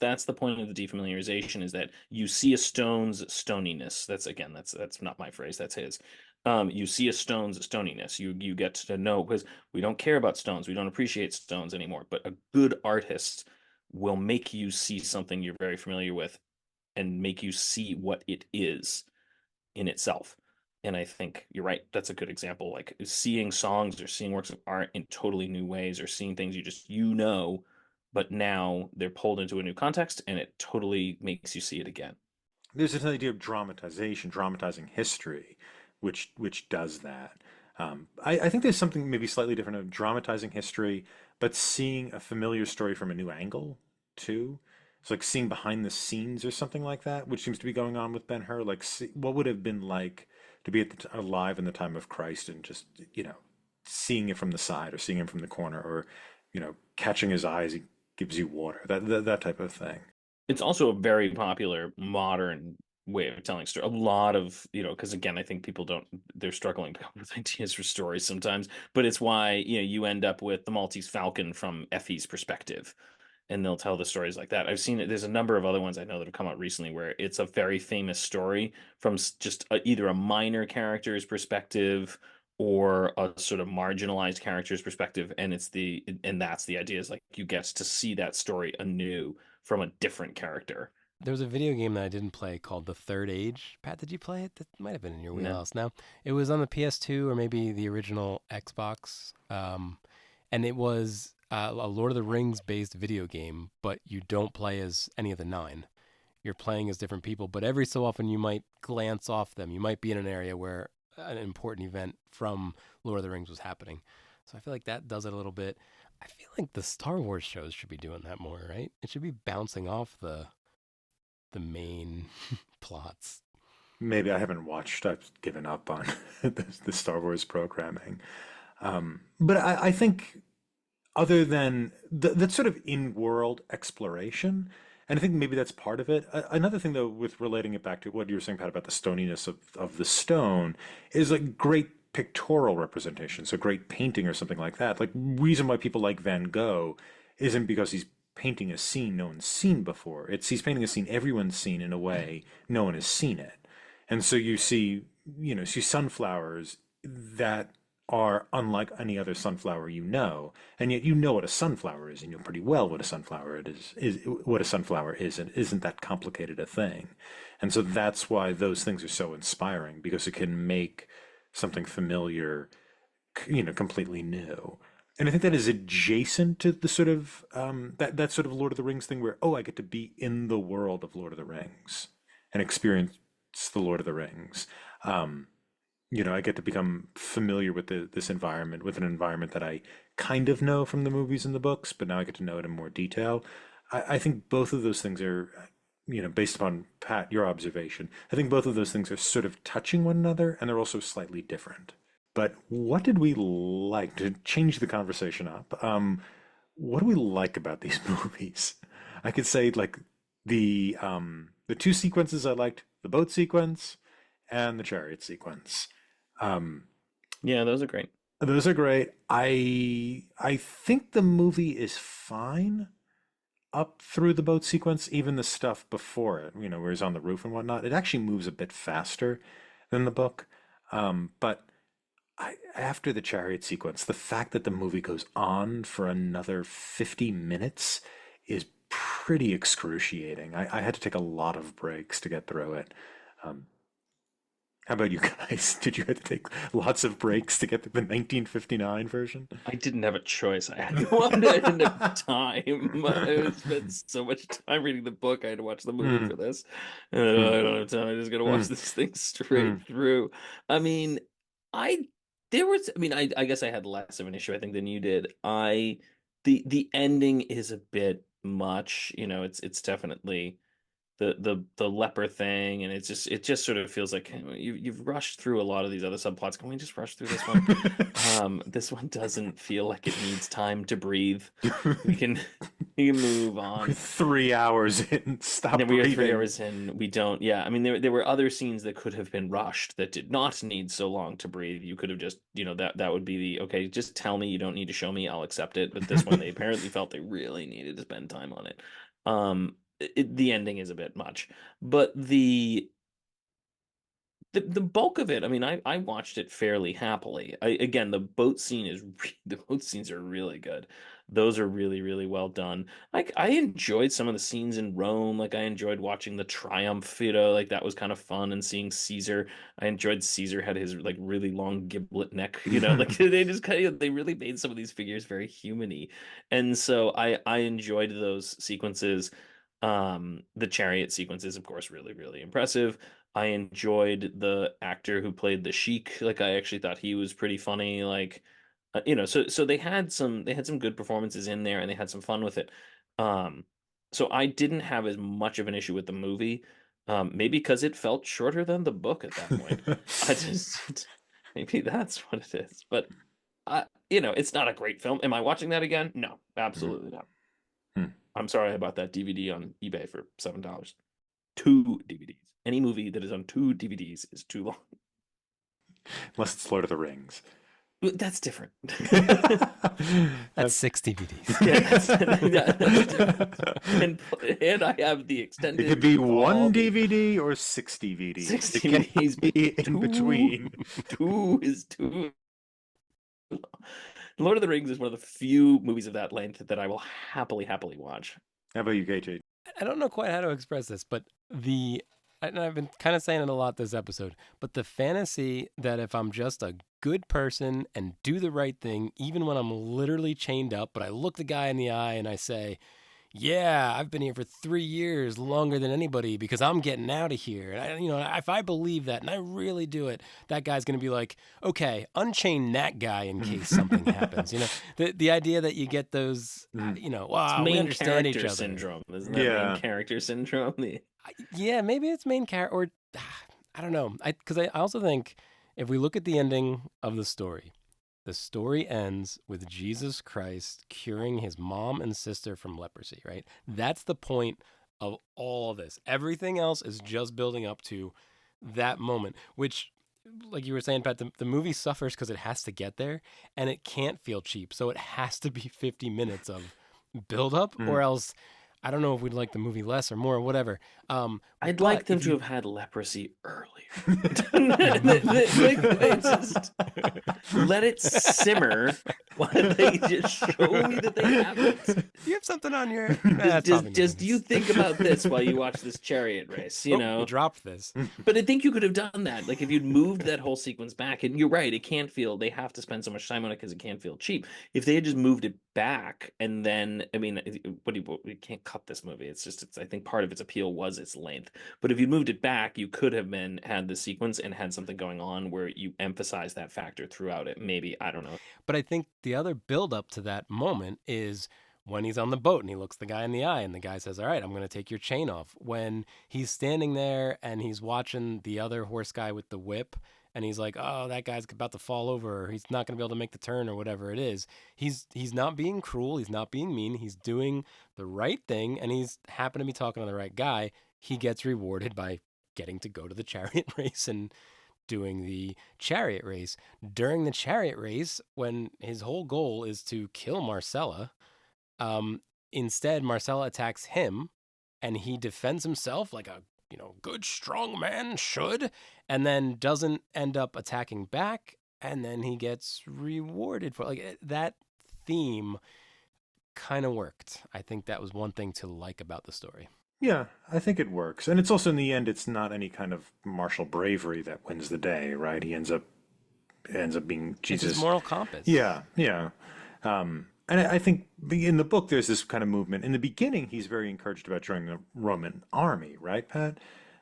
That's the point of the defamiliarization is that you see a stone's stoniness. That's not my phrase, that's his. You see a stone's stoniness. You get to know, because we don't care about stones, we don't appreciate stones anymore, but a good artist will make you see something you're very familiar with and make you see what it is in itself. And I think you're right. That's a good example. Like seeing songs or seeing works of art in totally new ways, or seeing things but now they're pulled into a new context and it totally makes you see it again. There's this idea of dramatization, dramatizing history, which does that. I think there's something maybe slightly different of dramatizing history, but seeing a familiar story from a new angle too. It's like seeing behind the scenes or something like that, which seems to be going on with Ben-Hur. Like, what would have been like to be alive in the time of Christ and just, seeing it from the side or seeing him from the corner, or, catching his eyes, he gives you water, that type of thing. It's also a very popular modern way of telling story. A lot of, because again, I think people don't, they're struggling to come up with ideas for stories sometimes, but it's why, you end up with the Maltese Falcon from Effie's perspective, and they'll tell the stories like that. I've seen it. There's a number of other ones I know that have come out recently where it's a very famous story from just either a minor character's perspective or a sort of marginalized character's perspective, and that's the idea, is like you get to see that story anew from a different character. There was a video game that I didn't play called The Third Age. Pat, did you play it? That might have been in your No. wheelhouse. Now, it was on the PS2 or maybe the original Xbox, and it was a Lord of the Rings based video game, but you don't play as any of the nine. You're playing as different people, but every so often you might glance off them. You might be in an area where an important event from Lord of the Rings was happening. So I feel like that does it a little bit. I feel like the Star Wars shows should be doing that more, right? It should be bouncing off the main plots. maybe I haven't watched. I've given up on the Star Wars programming. But I think other than that sort of in-world exploration, and I think maybe that's part of it. Another thing, though, with relating it back to what you were saying, Pat, about the stoniness of the stone, is like great pictorial representation. So great painting or something like that. Like reason why people like Van Gogh isn't because he's painting a scene no one's seen before. It's he's painting a scene everyone's seen in a way no one has seen it. And so you see, see sunflowers that are unlike any other sunflower you know, and yet you know what a sunflower is, and you know pretty well what a sunflower it is what a sunflower is, and isn't that complicated a thing. And so that's why those things are so inspiring because it can make something familiar, completely new. And I think that is adjacent to the sort of that sort of Lord of the Rings thing where, oh, I get to be in the world of Lord of the Rings and experience the Lord of the Rings. Um, I get to become familiar with this environment, with an environment that I kind of know from the movies and the books, but now I get to know it in more detail. I think both of those things are, based upon Pat, your observation, I think both of those things are sort of touching one another and they're also slightly different. But what did we like to change the conversation up? What do we like about these movies? I could say like the two sequences I liked, the boat sequence and the chariot sequence. Um, Yeah, those are great. those are great. I think the movie is fine up through the boat sequence, even the stuff before it, where he's on the roof and whatnot. It actually moves a bit faster than the book. But after the chariot sequence, the fact that the movie goes on for another 50 minutes is pretty excruciating. I had to take a lot of breaks to get through it. Um, how about you guys? Did you have to take lots of breaks to get to the 1959 version? I didn't have a choice. I had to watch it. I didn't have time. I spent so much time reading the book. I had to watch the movie Mm, for this. And mm, I don't have time. I just gotta watch mm, this thing straight mm. through. I mean, I there was I mean, I guess I had less of an issue, I think, than you did. The ending is a bit much. It's definitely the leper thing, and it just sort of feels like you've rushed through a lot of these other subplots. Can we just rush through this one? This one doesn't feel like it needs time to breathe. We can we can move We're on. 3 hours in. And Stop then we are three breathing. hours in. We don't. Yeah, I mean, there were other scenes that could have been rushed that did not need so long to breathe. You could have just, that would be the okay. Just tell me you don't need to show me. I'll accept it. But this one, they apparently felt they really needed to spend time on it. The ending is a bit much, but the bulk of it, I mean, I watched it fairly happily. Again, the boat scenes are really good. Those are really, really well done. Like I enjoyed some of the scenes in Rome. Like I enjoyed watching the Triumph, like that was kind of fun, and seeing Caesar. I enjoyed Caesar had his like really long giblet neck, like they just they really made some of these figures very human-y. And so I enjoyed those sequences. The chariot sequence is, of course, really, really impressive. I enjoyed the actor who played the Sheik. Like I actually thought he was pretty funny. Like, so they had some good performances in there, and they had some fun with it. Um, so I didn't have as much of an issue with the movie, maybe because it felt shorter than the book at that point. I just maybe that's what it is. But it's not a great film. Am I watching that again? No, absolutely not. I'm sorry about that DVD on eBay for $7. Two DVDs. Any movie that is on two DVDs is too long. Unless it's Lord of the Rings. That's different. That's That's 6 DVDs. Yeah, that's different. And I have the it could extended be with all one the DVD or six DVDs. six It can DVDs, but be in two between. two is too long. Lord of the Rings is one of the few movies of that length that I will happily watch. How about you, KJ? I don't know quite how to express this, but and I've been kind of saying it a lot this episode, but the fantasy that if I'm just a good person and do the right thing, even when I'm literally chained up, but I look the guy in the eye and I say, yeah, I've been here for 3 years, longer than anybody, because I'm getting out of here. And if I believe that and I really do it, that guy's going to be like, okay, unchain that guy in case something happens. The idea that you get those, Mm. It's wow, we main understand each character other. syndrome, isn't that main Yeah. character syndrome? Yeah, maybe it's main character or I don't know. Because I also think if we look at the ending of the story ends with Jesus Christ curing his mom and sister from leprosy, right? That's the point of all this. Everything else is just building up to that moment, which, like you were saying, Pat, the movie suffers because it has to get there and it can't feel cheap. So it has to be 50 minutes of build up, or Mm. else I don't know if we'd like the movie less or more or whatever. I'd But like them if to you have had leprosy earlier. Like, just let it simmer while they just show me that they haven't. you have something on your that's probably Just nothing. you think about this while you watch this chariot race, you Oh, you know? dropped this. But I think you could have done that. Like if you'd moved that whole sequence back, and you're right, it can't feel, they have to spend so much time on it because it can't feel cheap. If they had just moved it back, and then, I mean, we can't cut this movie. It's just, I think part of its appeal was its length. But if you moved it back, you could have had the sequence and had something going on where you emphasize that factor throughout it. Maybe, I don't know. But I think the other build up to that moment is when he's on the boat and he looks the guy in the eye and the guy says, "All right, I'm going to take your chain off." When he's standing there and he's watching the other horse guy with the whip and he's like, "Oh, that guy's about to fall over, or he's not going to be able to make the turn or whatever it is." He's not being cruel, he's not being mean, he's doing the right thing and he's happened to be talking to the right guy. He gets rewarded by getting to go to the chariot race and doing the chariot race. During the chariot race, when his whole goal is to kill Marcella, um, instead Marcella attacks him, and he defends himself like a good strong man should, and then doesn't end up attacking back, and then he gets rewarded for that theme. Kind of worked. I think that was one thing to like about the story. Yeah, I think it works. And it's also in the end, it's not any kind of martial bravery that wins the day, right? He ends up being It's his Jesus. moral compass. Yeah, yeah. And I think in the book, there's this kind of movement. In the beginning, he's very encouraged about joining the Roman army, right, Pat?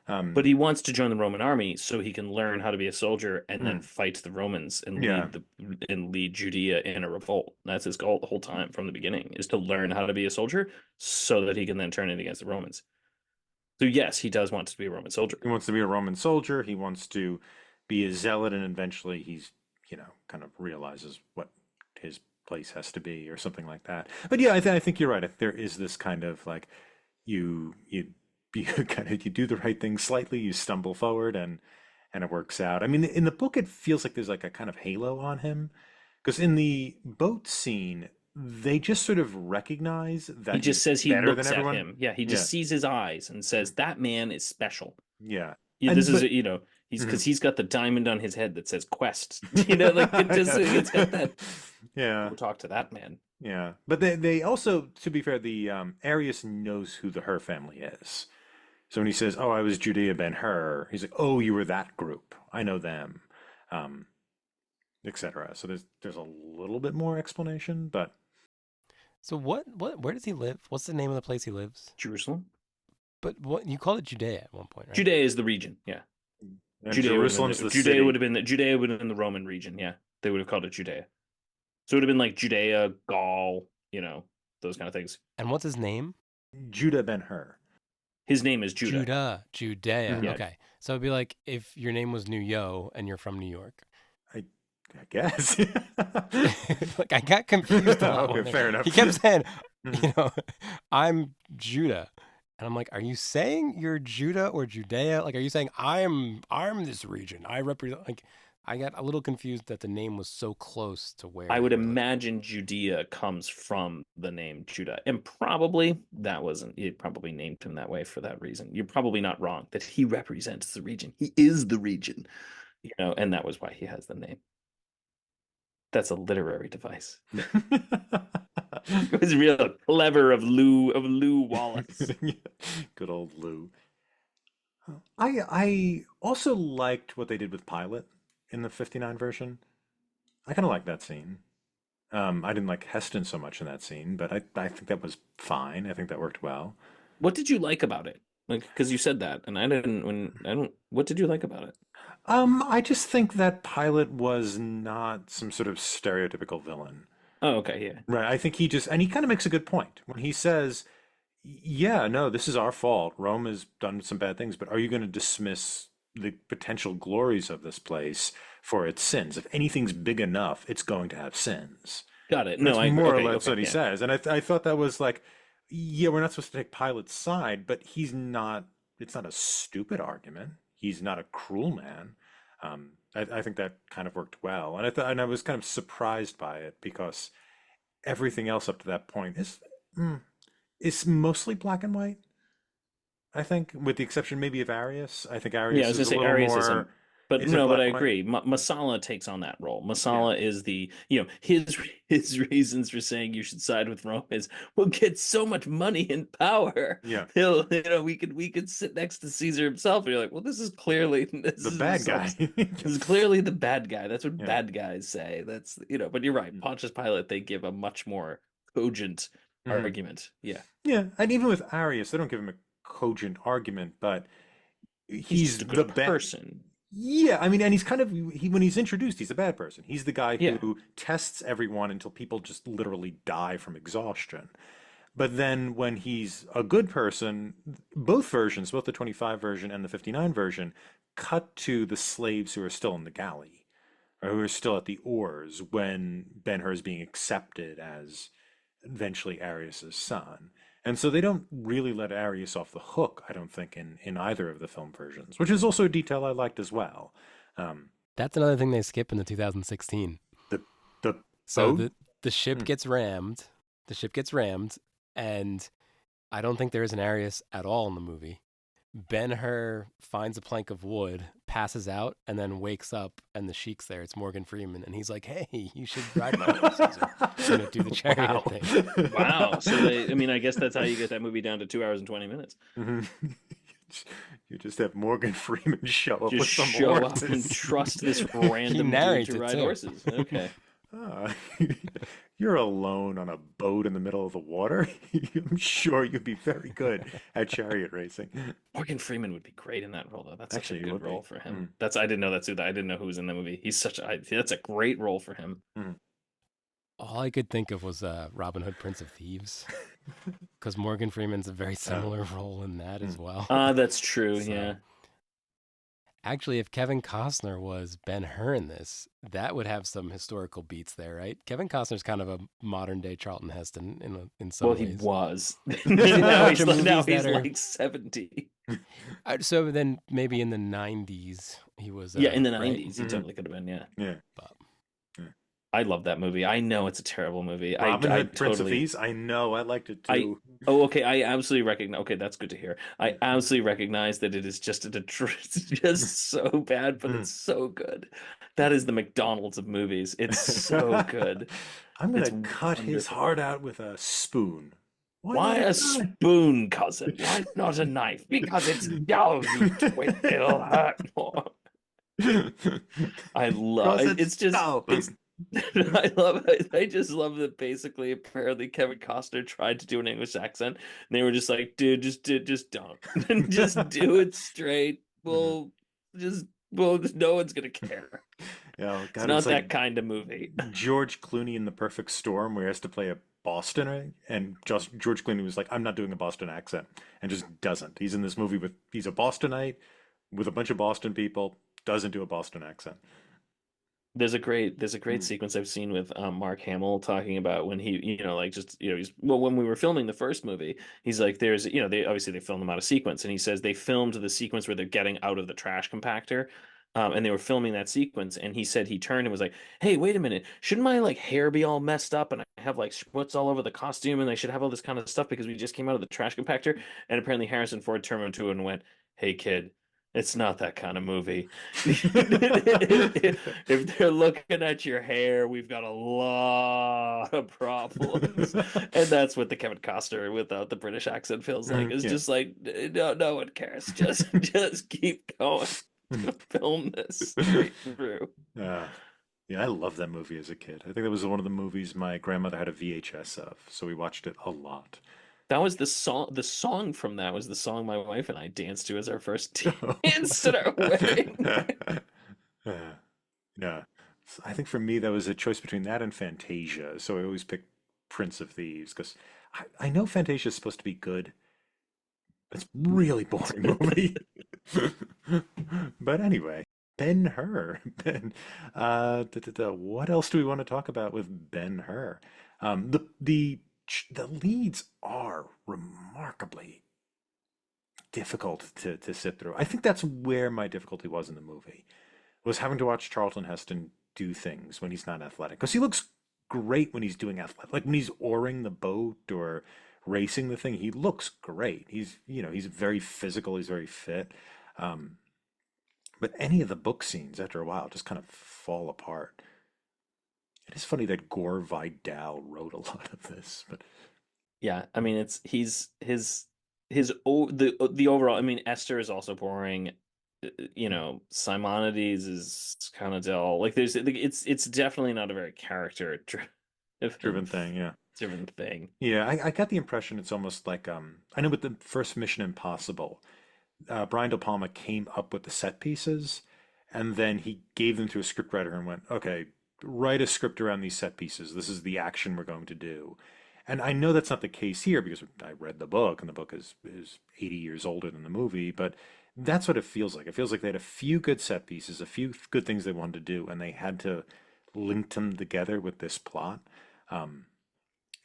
But he wants to join the Roman army so he can learn how to be a soldier and then fight the Romans and Yeah. lead Judea in a revolt. That's his goal the whole time from the beginning, is to learn how to be a soldier so that he can then turn it against the Romans. So yes, he does want to be a Roman soldier. He wants to be a Roman soldier. He wants to be a zealot, and eventually he's, kind of realizes what his place has to be, or something like that. But yeah, I think you're right. There is this kind of like you you do the right thing slightly, you stumble forward, and it works out. I mean, in the book, it feels like there's like a kind of halo on him, because in the boat scene, they just sort of recognize that He just he's says he better looks than at everyone. him. Yeah, he just sees his eyes and says, that man is special. Yeah. Yeah, And this is, but he's Mhm. because he's got the diamond on his head that says Quest. Like it's got that. Yeah. Go talk to that man. Yeah, but they also, to be fair, the Arius knows who the Hur family is. So when he says, "Oh, I was Judea Ben-Hur," he's like, "Oh, you were that group. I know them," um, etc. So there's a little bit more explanation, but So where does he live? What's the name of the place he lives? Jerusalem. But what you called it Judea at one point, right? Judea is the region. Yeah, and Jerusalem's the Judea city. would have been the Roman region. Yeah, they would have called it Judea. So it would have been like Judea, Gaul, those kind of things. And what's his name? Judah Ben-Hur. His name is Judah. Judea. Mhm. Yeah. Okay, so it'd be like if your name was New Yo and you're from New York. I guess. Like I got confused a lot. Okay, fair enough. He kept saying, Mhm. I'm Judah. And I'm like, are you saying you're Judah or Judea? Like, are you saying I'm this region? I represent, like, I got a little confused that the name was so close to where I would they were living. imagine Judea comes from the name Judah, and probably that wasn't. He probably named him that way for that reason. You're probably not wrong that he represents the region. He is the region, and that was why he has the name. That's a literary device. It was real clever of Lou Wallace. Good old Lou. I also liked what they did with Pilate in the 59 version. I kind of like that scene. I didn't like Heston so much in that scene, but I think that was fine. I think that worked well. What did you like about it? Like, because you said that, and I didn't. What did you like about it? I just think that Pilate was not some sort of stereotypical villain. Oh, okay, yeah. Right. I think and he kind of makes a good point when he says, yeah, no, this is our fault. Rome has done some bad things, but are you going to dismiss the potential glories of this place for its sins. If anything's big enough, it's going to have sins. Got it. No, That's I agree. more or Okay, less okay, what he yeah. says. And I thought that was like, yeah, we're not supposed to take Pilate's side, but he's not, it's not a stupid argument. He's not a cruel man. I think that kind of worked well. And and I was kind of surprised by it because everything else up to that point mm, is mostly black and white. I think, with the exception maybe of Arius. I think Yeah, I Arius was is gonna a say little Arius more. but Is it no, but black I and white? agree. Masala takes on that role. Yeah, Masala is the, his reasons for saying you should side with Rome is we'll get so much money and power. yeah. We could sit next to Caesar himself, and you're like, well, this The is bad some, guy. this is clearly the bad guy. That's what Yeah. bad guys say. But you're right. Pontius Pilate, they give a much more cogent Mhm. argument. Yeah, Yeah, and even with Arius, they don't give him a cogent argument, but he's just a he's the good bad. person. Yeah, I mean, and he's kind of when he's introduced, he's a bad person. He's the guy Yeah, who tests everyone until people just literally die from exhaustion. But then when he's a good person, both versions, both the 25 version and the 59 version, cut to the slaves who are still in the galley, or who are still at the oars when Ben-Hur is being accepted as eventually Arius's son. And so they don't really let Arius off the hook, I don't think, in either of the film versions, which is also a detail I liked as well. Um, That's another thing they skip in the 2016. the the So boat. the ship Hmm. gets rammed. The ship gets rammed, and I don't think there is an Arius at all in the movie. Ben-Hur finds a plank of wood, passes out, and then wakes up, and the sheik's there. It's Morgan Freeman, and he's like, "Hey, you should ride my horse, Caesar. I'm gonna do the chariot thing." wow. So I guess that's how you get that movie down to 2 hours and 20 minutes. Mhm. You just have Morgan Freeman show up Just with some show up and horses. trust this He random dude narrates to it ride too. horses. Okay. Ah, you're alone on a boat in the middle of the water. I'm sure you'd be very good at chariot racing. Morgan Freeman would be great in that role, though. That's such a Actually, he good would be. role for him. I didn't know I didn't know who was in that movie. That's a great role for him. Mm. All I could think of was Robin Hood, Prince of Thieves, because Morgan Freeman's a very similar role in that as Mm. well. That's true. So, Yeah. actually, if Kevin Costner was Ben-Hur in this, that would have some historical beats there, right? Kevin Costner's kind of a modern day Charlton Heston in some Well, he ways. was. seen a now bunch he's of like, now movies he's that are- like 70. So then maybe in the 90s he was Yeah, in the right? 90s, he Mhm. totally could have been. Yeah. Yeah. But I love that movie. I know it's a terrible movie. Robin I Hood, Prince of totally. Thieves. I know. I liked it I too. Oh, okay. I absolutely recognize. Okay, that's good to hear. I absolutely recognize that it is just it's just so bad, but Mm. it's so good. That is the McDonald's of movies. It's so good. I'm It's gonna cut his wonderful. heart out with a spoon. Why a not? spoon, cousin? Why not a knife? Because it's no, you twit. It'll hurt more. I love Because it. It's just dull. it's. I love it. I just love that basically apparently Kevin Costner tried to do an English accent and they were just like, dude, just don't. Just do it straight. No one's gonna care. Yeah, It's God, not it's that like kind of movie. George Clooney in The Perfect Storm, where he has to play a Boston, right? And just George Clooney was like, "I'm not doing a Boston accent," and just doesn't. He's in this movie he's a Bostonite with a bunch of Boston people, doesn't do a Boston accent. There's a great Mm. sequence I've seen with Mark Hamill talking about when he, like just, when we were filming the first movie, he's like, they filmed them out of sequence, and he says they filmed the sequence where they're getting out of the trash compactor, and they were filming that sequence, and he said he turned and was like, hey, wait a minute, shouldn't my like hair be all messed up and I have like schmutz all over the costume and I should have all this kind of stuff because we just came out of the trash compactor, and apparently Harrison Ford turned to him and went, hey kid. It's not that kind of movie. If they're looking at your hair, we've got a lot of problems. And that's what the Kevin Costner without the British accent feels like. It's Yeah. just like no one cares. Just keep going to film this straight through. Uh, yeah, I love that movie as a kid. I think that was one of the movies my grandmother had a VHS of, so we watched it a lot. That was the song. The song from that was the song my wife and I danced to as our first dance at our wedding. Yeah. Yeah. So I think for me, that was a choice between that and Fantasia. So I always picked Prince of Thieves because I know Fantasia is supposed to be good. It's a really boring movie. But anyway, Ben-Hur. What else do we want to talk about with Ben-Hur? The leads are remarkably difficult to sit through. I think that's where my difficulty was in the movie, was having to watch Charlton Heston do things when he's not athletic. Because he looks great when he's doing athletic, like when he's oaring the boat or racing the thing, he looks great. He's very physical, he's very fit. Um, but any of the book scenes after a while just kind of fall apart. It is funny that Gore Vidal wrote a lot of this, but Yeah, I mean it's the overall. I mean Esther is also boring. Simonides is kind of dull. Like it's definitely not a very character driven driven thing, yeah. driven thing. Yeah, I got the impression it's almost like I know with the first Mission Impossible, Brian De Palma came up with the set pieces, and then he gave them to a scriptwriter and went, "Okay, write a script around these set pieces. This is the action we're going to do." And I know that's not the case here because I read the book, and the book is 80 years older than the movie, but that's what it feels like. It feels like they had a few good set pieces, a few good things they wanted to do, and they had to link them together with this plot. Um,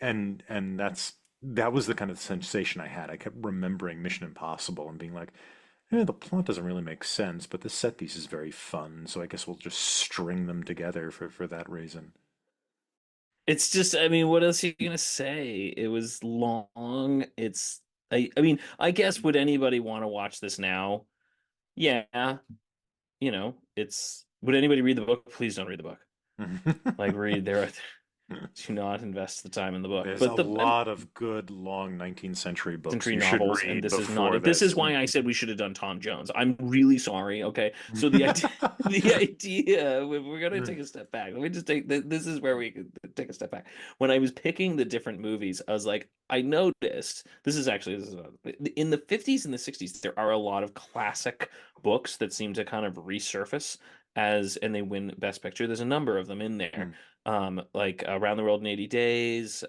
and that was the kind of sensation I had. I kept remembering Mission Impossible and being like, the plot doesn't really make sense, but the set piece is very fun, so I guess we'll just string them together for that reason. It's just, I mean, what else are you gonna say? It was long. I mean, I guess would anybody want to watch this now? Yeah, would anybody read the book? Please don't read the book. Like read there. Do not invest the time in the book. There's a But lot of good long 19th century books century you should novels, and read this is not before it. This this. is why I said we should have done Tom Jones. I'm really sorry. Okay, so the idea, the idea, we're gonna take a step back. Let me just take this is where we could take a step back. When I was picking the different movies, I was like, I noticed in the 50s and the 60s, there are a lot of classic books that seem to kind of resurface and they win Best Picture. There's a number of them in there, Mm. like Around the World in 80 Days,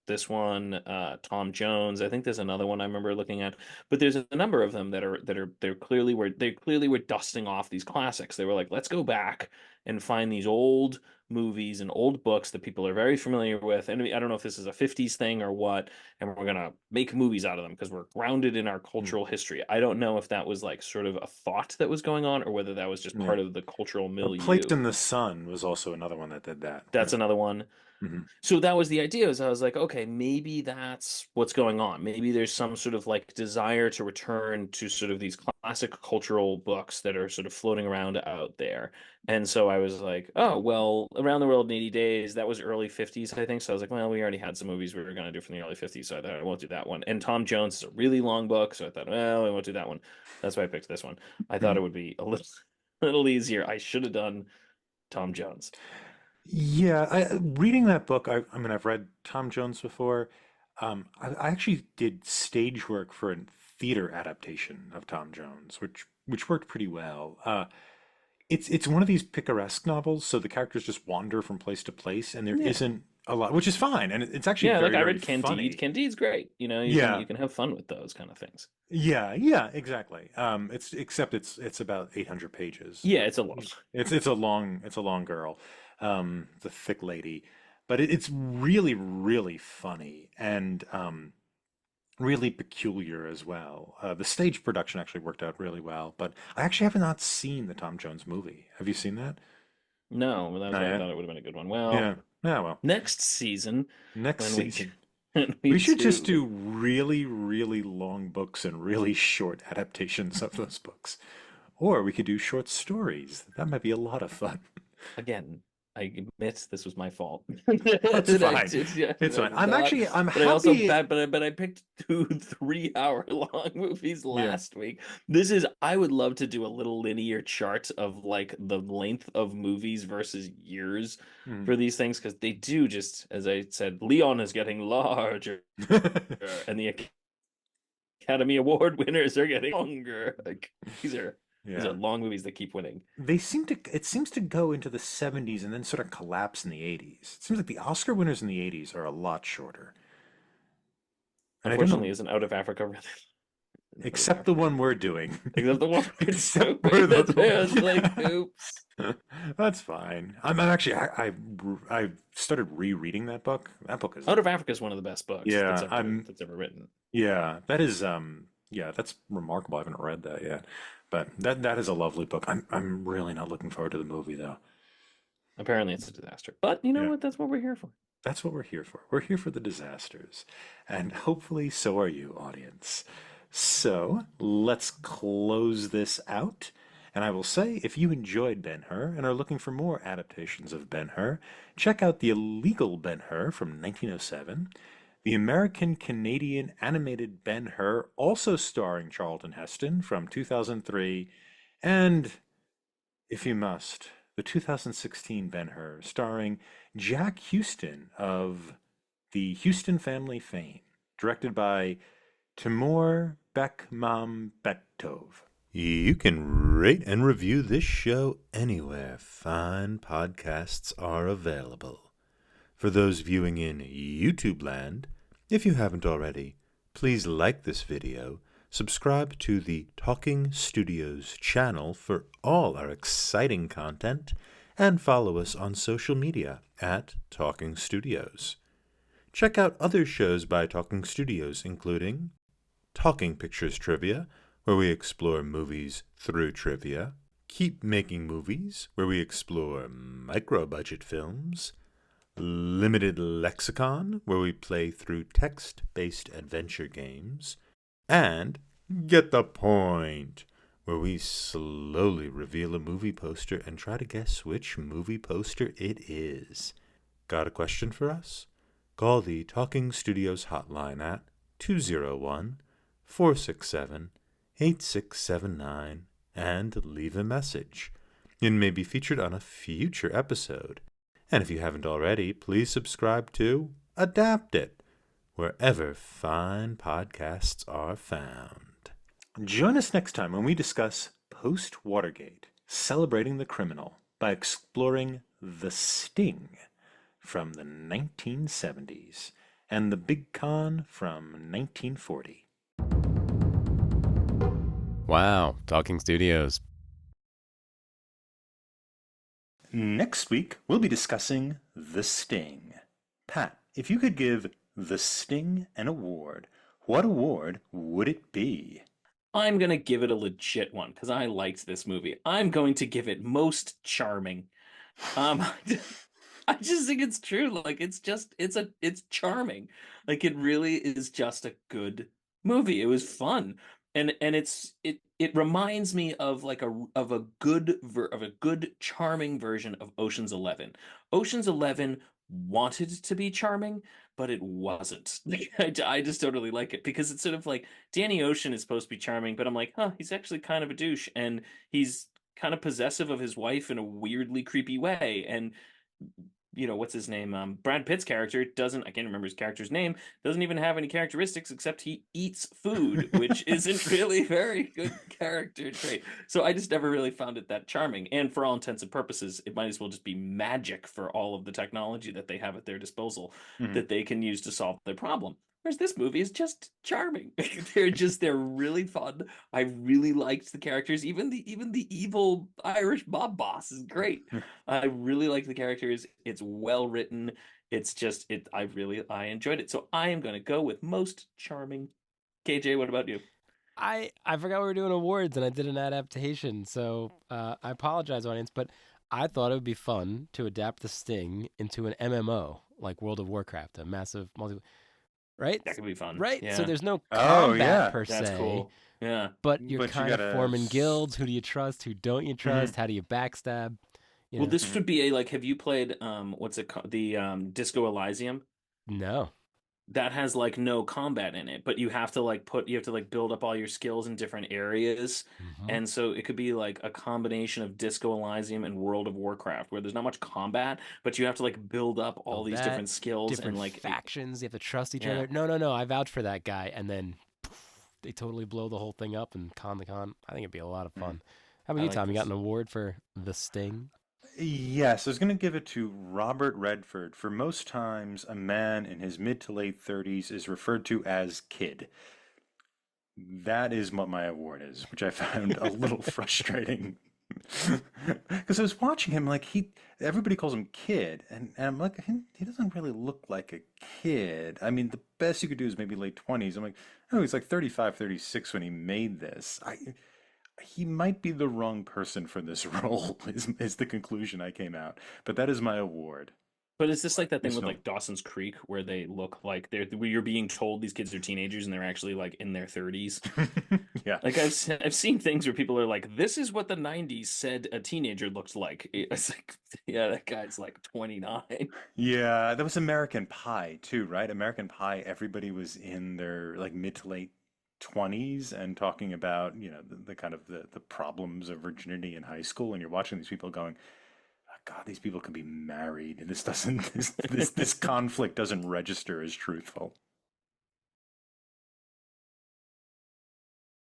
this one, Tom Jones. I think there's another one I remember looking at, but there's a number of them they clearly were dusting off these classics. They were like, let's go back and find these old movies and old books that people are very familiar with. And I don't know if this is a 50s thing or what, and we're gonna make movies out of them because we're grounded in our Mm. cultural history. I don't know if that was like sort of a thought that was going on or whether that was just Yeah. part of the cultural A Place milieu. in the Sun was also another one that did that. That's Yeah. another one. Hmm. So that was the idea. Is I was like, okay, maybe that's what's going on. Maybe there's some sort of like desire to return to sort of these classic cultural books that are sort of floating around out there. And so I was like, oh, well, Around the World in 80 Days, that was early 50s, I think. So I was like, well, we already had some movies we were going to do from the early 50s. So I thought I won't do that one. And Tom Jones is a really long book. So I thought, well, I won't do that one. That's why I picked this one. I thought it would be a little, little easier. I should have done Tom Jones. Yeah, reading that book, I mean, I've read Tom Jones before. I actually did stage work for a theater adaptation of Tom Jones, which worked pretty well. It's one of these picaresque novels, so the characters just wander from place to place, and there Yeah. isn't a lot, which is fine, and it's actually Yeah, like very, I very read Candide. funny. Candide's great. Yeah, You can have fun with those kind of things. yeah, exactly. It's except it's about 800 pages. Yeah, it's a lot. It's a long girl, the thick lady, but it's really really funny and really peculiar as well. The stage production actually worked out really well, but I actually have not seen the Tom Jones movie. Have you seen that? No, well, that was Not why I yet. thought it would have been a good one. Well, Yeah. Yeah. Well, next season next when we season when we we should just do do really really long books and really short adaptations of those books, or we could do short stories. That might be a lot of fun. again, I admit this was my fault. That's That I fine. did, yeah, It's I fine. did not. I'm But I also happy. but I picked two 3 hour long movies Yeah. last week. I would love to do a little linear chart of like the length of movies versus years Mm. for these things because they do just, as I said, Leon is getting larger and the Academy Award winners are getting longer. Like these are these are Yeah. long movies that keep winning. It seems to go into the 70s and then sort of collapse in the 80s. It seems like the Oscar winners in the 80s are a lot shorter. And I don't Unfortunately, know. isn't Out of Africa really? Except the one we're doing. Except the one we're Except doing. for the That's why I was like, oops. That's fine. I'm actually I started rereading that book. That book is Out of Africa is one of the best books yeah, I'm that's ever written. yeah, that is yeah, that's remarkable. I haven't read that yet. But that is a lovely book. I'm really not looking forward to the movie though. Apparently, it's a disaster. But you know Yeah. what? That's what we're here for. That's what we're here for. We're here for the disasters. And hopefully so are you, audience. So let's close this out. And I will say, if you enjoyed Ben-Hur and are looking for more adaptations of Ben-Hur, check out the illegal Ben-Hur from 1907, the American-Canadian animated Ben-Hur, also starring Charlton Heston from 2003, and if you must, the 2016 Ben-Hur, starring Jack Houston of the Houston family fame, directed by Timur Bekmambetov. You can rate and review this show anywhere fine podcasts are available. For those viewing in YouTube land, if you haven't already, please like this video, subscribe to the Talking Studios channel for all our exciting content, and follow us on social media at Talking Studios. Check out other shows by Talking Studios, including Talking Pictures Trivia, where we explore movies through trivia, Keep Making Movies, where we explore micro-budget films, Limited Lexicon, where we play through text-based adventure games, and Get the Point, where we slowly reveal a movie poster and try to guess which movie poster it is. Got a question for us? Call the Talking Studios hotline at 201-467-8679 and leave a message. It may be featured on a future episode. And if you haven't already, please subscribe to Adapt It, wherever fine podcasts are found. Join us next time when we discuss Post-Watergate, Celebrating the Criminal, by exploring The Sting from the 1970s and The Big Con from 1940. Wow, Talking Studios. Next week, we'll be discussing The Sting. Pat, if you could give The Sting an award, what award would it be? I'm going to give it a legit one because I liked this movie. I'm going to give it most charming. Um, I just think it's true. Like it's charming. Like it really is just a good movie. It was fun. And it reminds me of like a good charming version of Ocean's 11. Ocean's 11 wanted to be charming, but it wasn't. Like, I just totally like it because it's sort of like Danny Ocean is supposed to be charming, but I'm like, huh, he's actually kind of a douche and he's kind of possessive of his wife in a weirdly creepy way. And what's his name? Brad Pitt's character doesn't, I can't remember his character's name, doesn't even have any characteristics except he eats food, which isn't really very good character trait. So I just never really found it that charming. And for all intents and purposes, it might as well just be magic for all of the technology that they have at their disposal that they can use to solve their problem. Whereas this movie is just charming. They're really fun. I really liked the characters. Even the evil Irish mob boss is great. I really like the characters. It's well written. It's just I enjoyed it. So I am going to go with most charming. KJ, what about you? I forgot we were doing awards and I did an adaptation, so I apologize, audience, but I thought it would be fun to adapt The Sting into an MMO like World of Warcraft, a massive right? That could be fun. Right? So Yeah. there's no Oh, combat yeah. per That's se, cool. Yeah. but you're But you kind of gotta forming guilds. Who do you trust? Who don't you trust? How do you backstab? You Well, know? this would be a like have you played what's it called? The Disco Elysium? No. That has like no combat in it, but you have to build up all your skills in different areas. Mm-hmm. And so it could be like a combination of Disco Elysium and World of Warcraft where there's not much combat, but you have to like build up all these That different skills and different like factions. You have to trust each yeah. other. No. I vouch for that guy, and then they totally blow the whole thing up and con the con. I think it'd be a lot of fun. How about I you, like Tom? You got this. an award for The Sting? Yes, I was going to give it to Robert Redford. For most times, a man in his mid to late 30s is referred to as Kid. That is what my award is, which I found a little frustrating. Because I was watching him like everybody calls him kid, and I'm like, he doesn't really look like a kid. I mean, the best you could do is maybe late 20s. I'm like, oh, he's like 35, 36 when he made this. He might be the wrong person for this role, is the conclusion I came out. But that is my award. But is this like that thing It's with no, like Dawson's Creek where they look like where you're being told these kids are teenagers and they're actually like in their 30s? yeah. Like I've seen things where people are like, "This is what the '90s said a teenager looks like." It's like, yeah, that guy's like 29. Yeah, that was American Pie too, right? American Pie, everybody was in their like mid to late 20s and talking about, the kind of the problems of virginity in high school, and you're watching these people going, "Oh, God, these people can be married, and this doesn't this conflict doesn't register as truthful."